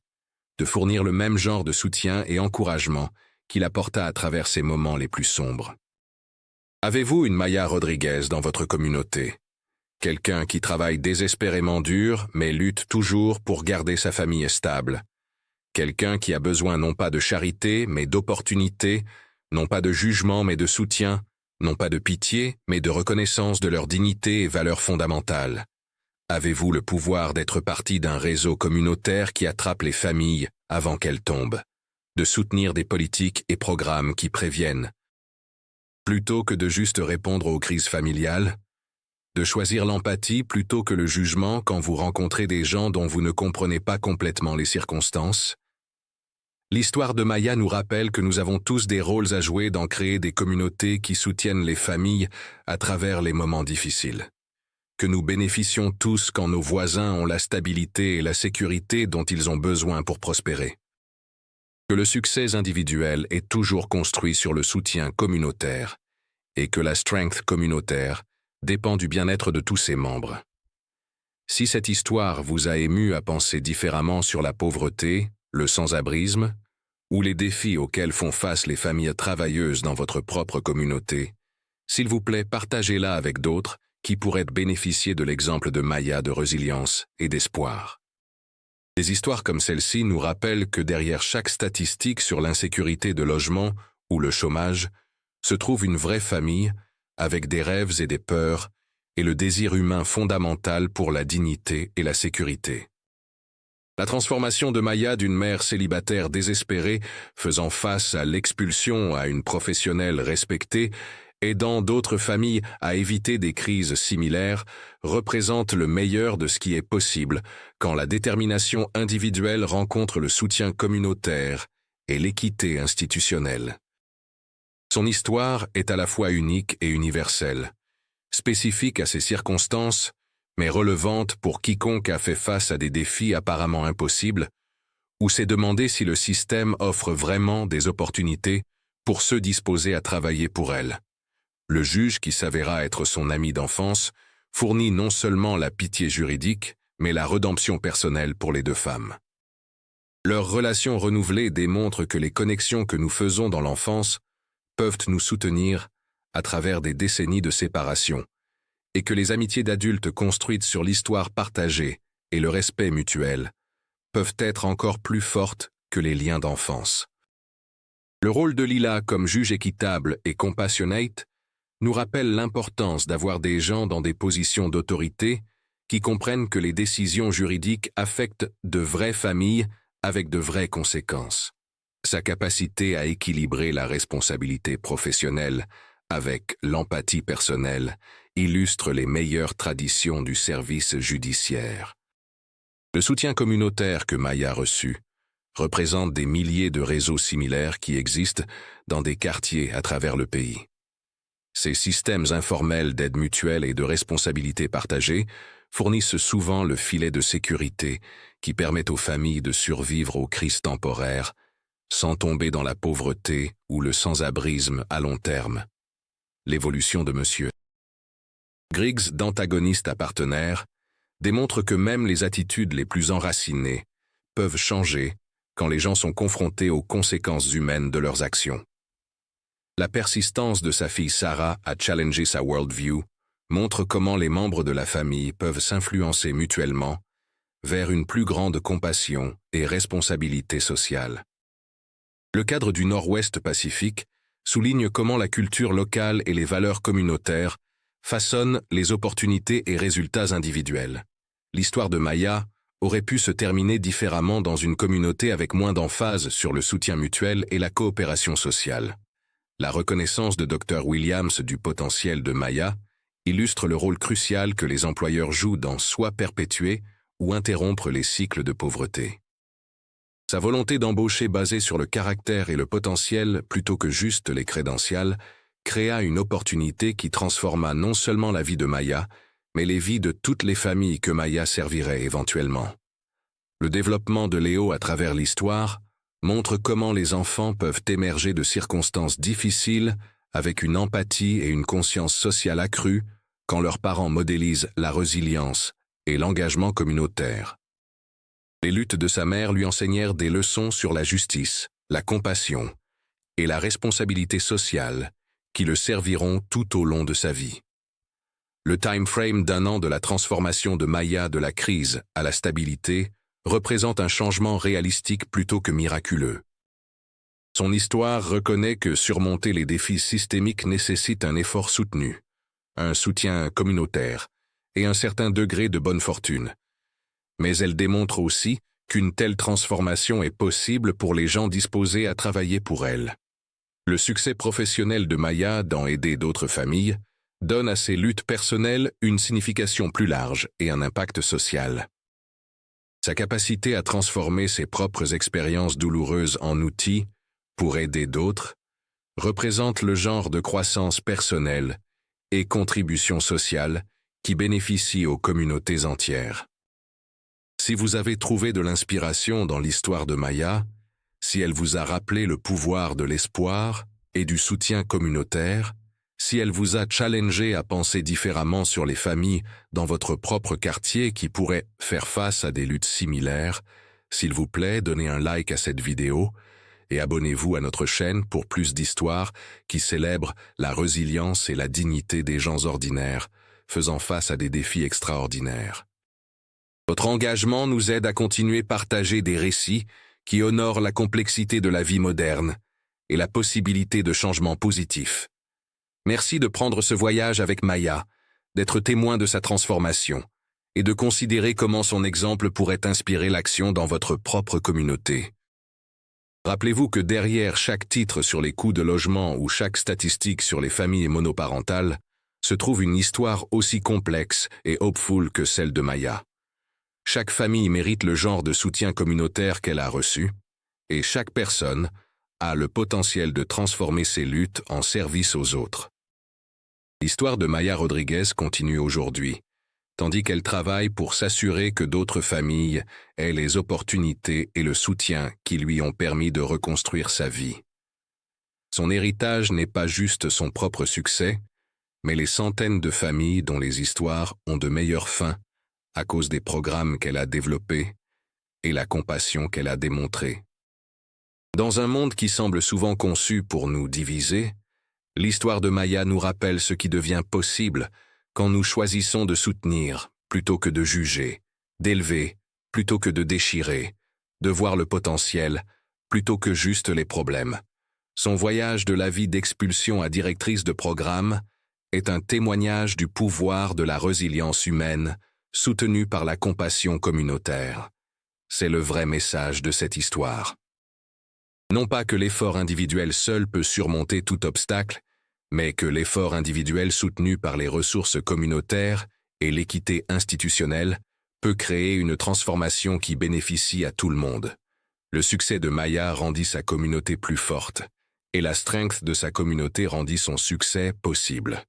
Speaker 1: de fournir le même genre de soutien et encouragement qu'il apporta à travers ces moments les plus sombres. Avez-vous une Maya Rodriguez dans votre communauté? Quelqu'un qui travaille désespérément dur, mais lutte toujours pour garder sa famille stable. Quelqu'un qui a besoin non pas de charité, mais d'opportunités, non pas de jugement, mais de soutien, non pas de pitié, mais de reconnaissance de leur dignité et valeurs fondamentales. Avez-vous le pouvoir d'être partie d'un réseau communautaire qui attrape les familles avant qu'elles tombent, de soutenir des politiques et programmes qui préviennent, plutôt que de juste répondre aux crises familiales, de choisir l'empathie plutôt que le jugement quand vous rencontrez des gens dont vous ne comprenez pas complètement les circonstances? L'histoire de Maya nous rappelle que nous avons tous des rôles à jouer dans créer des communautés qui soutiennent les familles à travers les moments difficiles. Que nous bénéficions tous quand nos voisins ont la stabilité et la sécurité dont ils ont besoin pour prospérer. Que le succès individuel est toujours construit sur le soutien communautaire et que la strength communautaire dépend du bien-être de tous ses membres. Si cette histoire vous a ému à penser différemment sur la pauvreté, le sans-abrisme, ou les défis auxquels font face les familles travailleuses dans votre propre communauté, s'il vous plaît, partagez-la avec d'autres qui pourraient bénéficier de l'exemple de Maya de résilience et d'espoir. Des histoires comme celle-ci nous rappellent que derrière chaque statistique sur l'insécurité de logement ou le chômage se trouve une vraie famille avec des rêves et des peurs et le désir humain fondamental pour la dignité et la sécurité. La transformation de Maya d'une mère célibataire désespérée faisant face à l'expulsion à une professionnelle respectée, aidant d'autres familles à éviter des crises similaires, représente le meilleur de ce qui est possible quand la détermination individuelle rencontre le soutien communautaire et l'équité institutionnelle. Son histoire est à la fois unique et universelle, spécifique à ses circonstances, mais relevante pour quiconque a fait face à des défis apparemment impossibles, ou s'est demandé si le système offre vraiment des opportunités pour ceux disposés à travailler pour elle. Le juge, qui s'avéra être son ami d'enfance, fournit non seulement la pitié juridique, mais la rédemption personnelle pour les deux femmes. Leur relation renouvelée démontre que les connexions que nous faisons dans l'enfance peuvent nous soutenir à travers des décennies de séparation, et que les amitiés d'adultes construites sur l'histoire partagée et le respect mutuel peuvent être encore plus fortes que les liens d'enfance. Le rôle de Lila comme juge équitable et compassionate nous rappelle l'importance d'avoir des gens dans des positions d'autorité qui comprennent que les décisions juridiques affectent de vraies familles avec de vraies conséquences. Sa capacité à équilibrer la responsabilité professionnelle avec l'empathie personnelle illustre les meilleures traditions du service judiciaire. Le soutien communautaire que Maya a reçu représente des milliers de réseaux similaires qui existent dans des quartiers à travers le pays. Ces systèmes informels d'aide mutuelle et de responsabilité partagée fournissent souvent le filet de sécurité qui permet aux familles de survivre aux crises temporaires sans tomber dans la pauvreté ou le sans-abrisme à long terme. L'évolution de M. Griggs, d'antagoniste à partenaire, démontre que même les attitudes les plus enracinées peuvent changer quand les gens sont confrontés aux conséquences humaines de leurs actions. La persistance de sa fille Sarah à challenger sa worldview montre comment les membres de la famille peuvent s'influencer mutuellement vers une plus grande compassion et responsabilité sociale. Le cadre du Nord-Ouest Pacifique souligne comment la culture locale et les valeurs communautaires façonnent les opportunités et résultats individuels. L'histoire de Maya aurait pu se terminer différemment dans une communauté avec moins d'emphase sur le soutien mutuel et la coopération sociale. La reconnaissance de Dr Williams du potentiel de Maya illustre le rôle crucial que les employeurs jouent dans soit perpétuer ou interrompre les cycles de pauvreté. Sa volonté d'embaucher basée sur le caractère et le potentiel plutôt que juste les crédentials créa une opportunité qui transforma non seulement la vie de Maya, mais les vies de toutes les familles que Maya servirait éventuellement. Le développement de Léo à travers l'histoire montre comment les enfants peuvent émerger de circonstances difficiles avec une empathie et une conscience sociale accrue quand leurs parents modélisent la résilience et l'engagement communautaire. Les luttes de sa mère lui enseignèrent des leçons sur la justice, la compassion et la responsabilité sociale qui le serviront tout au long de sa vie. Le time frame d'1 an de la transformation de Maya de la crise à la stabilité représente un changement réalistique plutôt que miraculeux. Son histoire reconnaît que surmonter les défis systémiques nécessite un effort soutenu, un soutien communautaire et un certain degré de bonne fortune. Mais elle démontre aussi qu'une telle transformation est possible pour les gens disposés à travailler pour elle. Le succès professionnel de Maya dans aider d'autres familles donne à ses luttes personnelles une signification plus large et un impact social. Sa capacité à transformer ses propres expériences douloureuses en outils pour aider d'autres représente le genre de croissance personnelle et contribution sociale qui bénéficie aux communautés entières. Si vous avez trouvé de l'inspiration dans l'histoire de Maya, si elle vous a rappelé le pouvoir de l'espoir et du soutien communautaire, si elle vous a challengé à penser différemment sur les familles dans votre propre quartier qui pourraient faire face à des luttes similaires, s'il vous plaît, donnez un like à cette vidéo et abonnez-vous à notre chaîne pour plus d'histoires qui célèbrent la résilience et la dignité des gens ordinaires, faisant face à des défis extraordinaires. Votre engagement nous aide à continuer à partager des récits qui honorent la complexité de la vie moderne et la possibilité de changements positifs. Merci de prendre ce voyage avec Maya, d'être témoin de sa transformation et de considérer comment son exemple pourrait inspirer l'action dans votre propre communauté. Rappelez-vous que derrière chaque titre sur les coûts de logement ou chaque statistique sur les familles monoparentales se trouve une histoire aussi complexe et hopeful que celle de Maya. Chaque famille mérite le genre de soutien communautaire qu'elle a reçu, et chaque personne a le potentiel de transformer ses luttes en service aux autres. L'histoire de Maya Rodriguez continue aujourd'hui, tandis qu'elle travaille pour s'assurer que d'autres familles aient les opportunités et le soutien qui lui ont permis de reconstruire sa vie. Son héritage n'est pas juste son propre succès, mais les centaines de familles dont les histoires ont de meilleures fins à cause des programmes qu'elle a développés et la compassion qu'elle a démontrée. Dans un monde qui semble souvent conçu pour nous diviser, l'histoire de Maya nous rappelle ce qui devient possible quand nous choisissons de soutenir plutôt que de juger, d'élever plutôt que de déchirer, de voir le potentiel plutôt que juste les problèmes. Son voyage de la vie d'expulsion à directrice de programme est un témoignage du pouvoir de la résilience humaine soutenu par la compassion communautaire. C'est le vrai message de cette histoire. Non pas que l'effort individuel seul peut surmonter tout obstacle, mais que l'effort individuel soutenu par les ressources communautaires et l'équité institutionnelle peut créer une transformation qui bénéficie à tout le monde. Le succès de Maya rendit sa communauté plus forte, et la strength de sa communauté rendit son succès possible.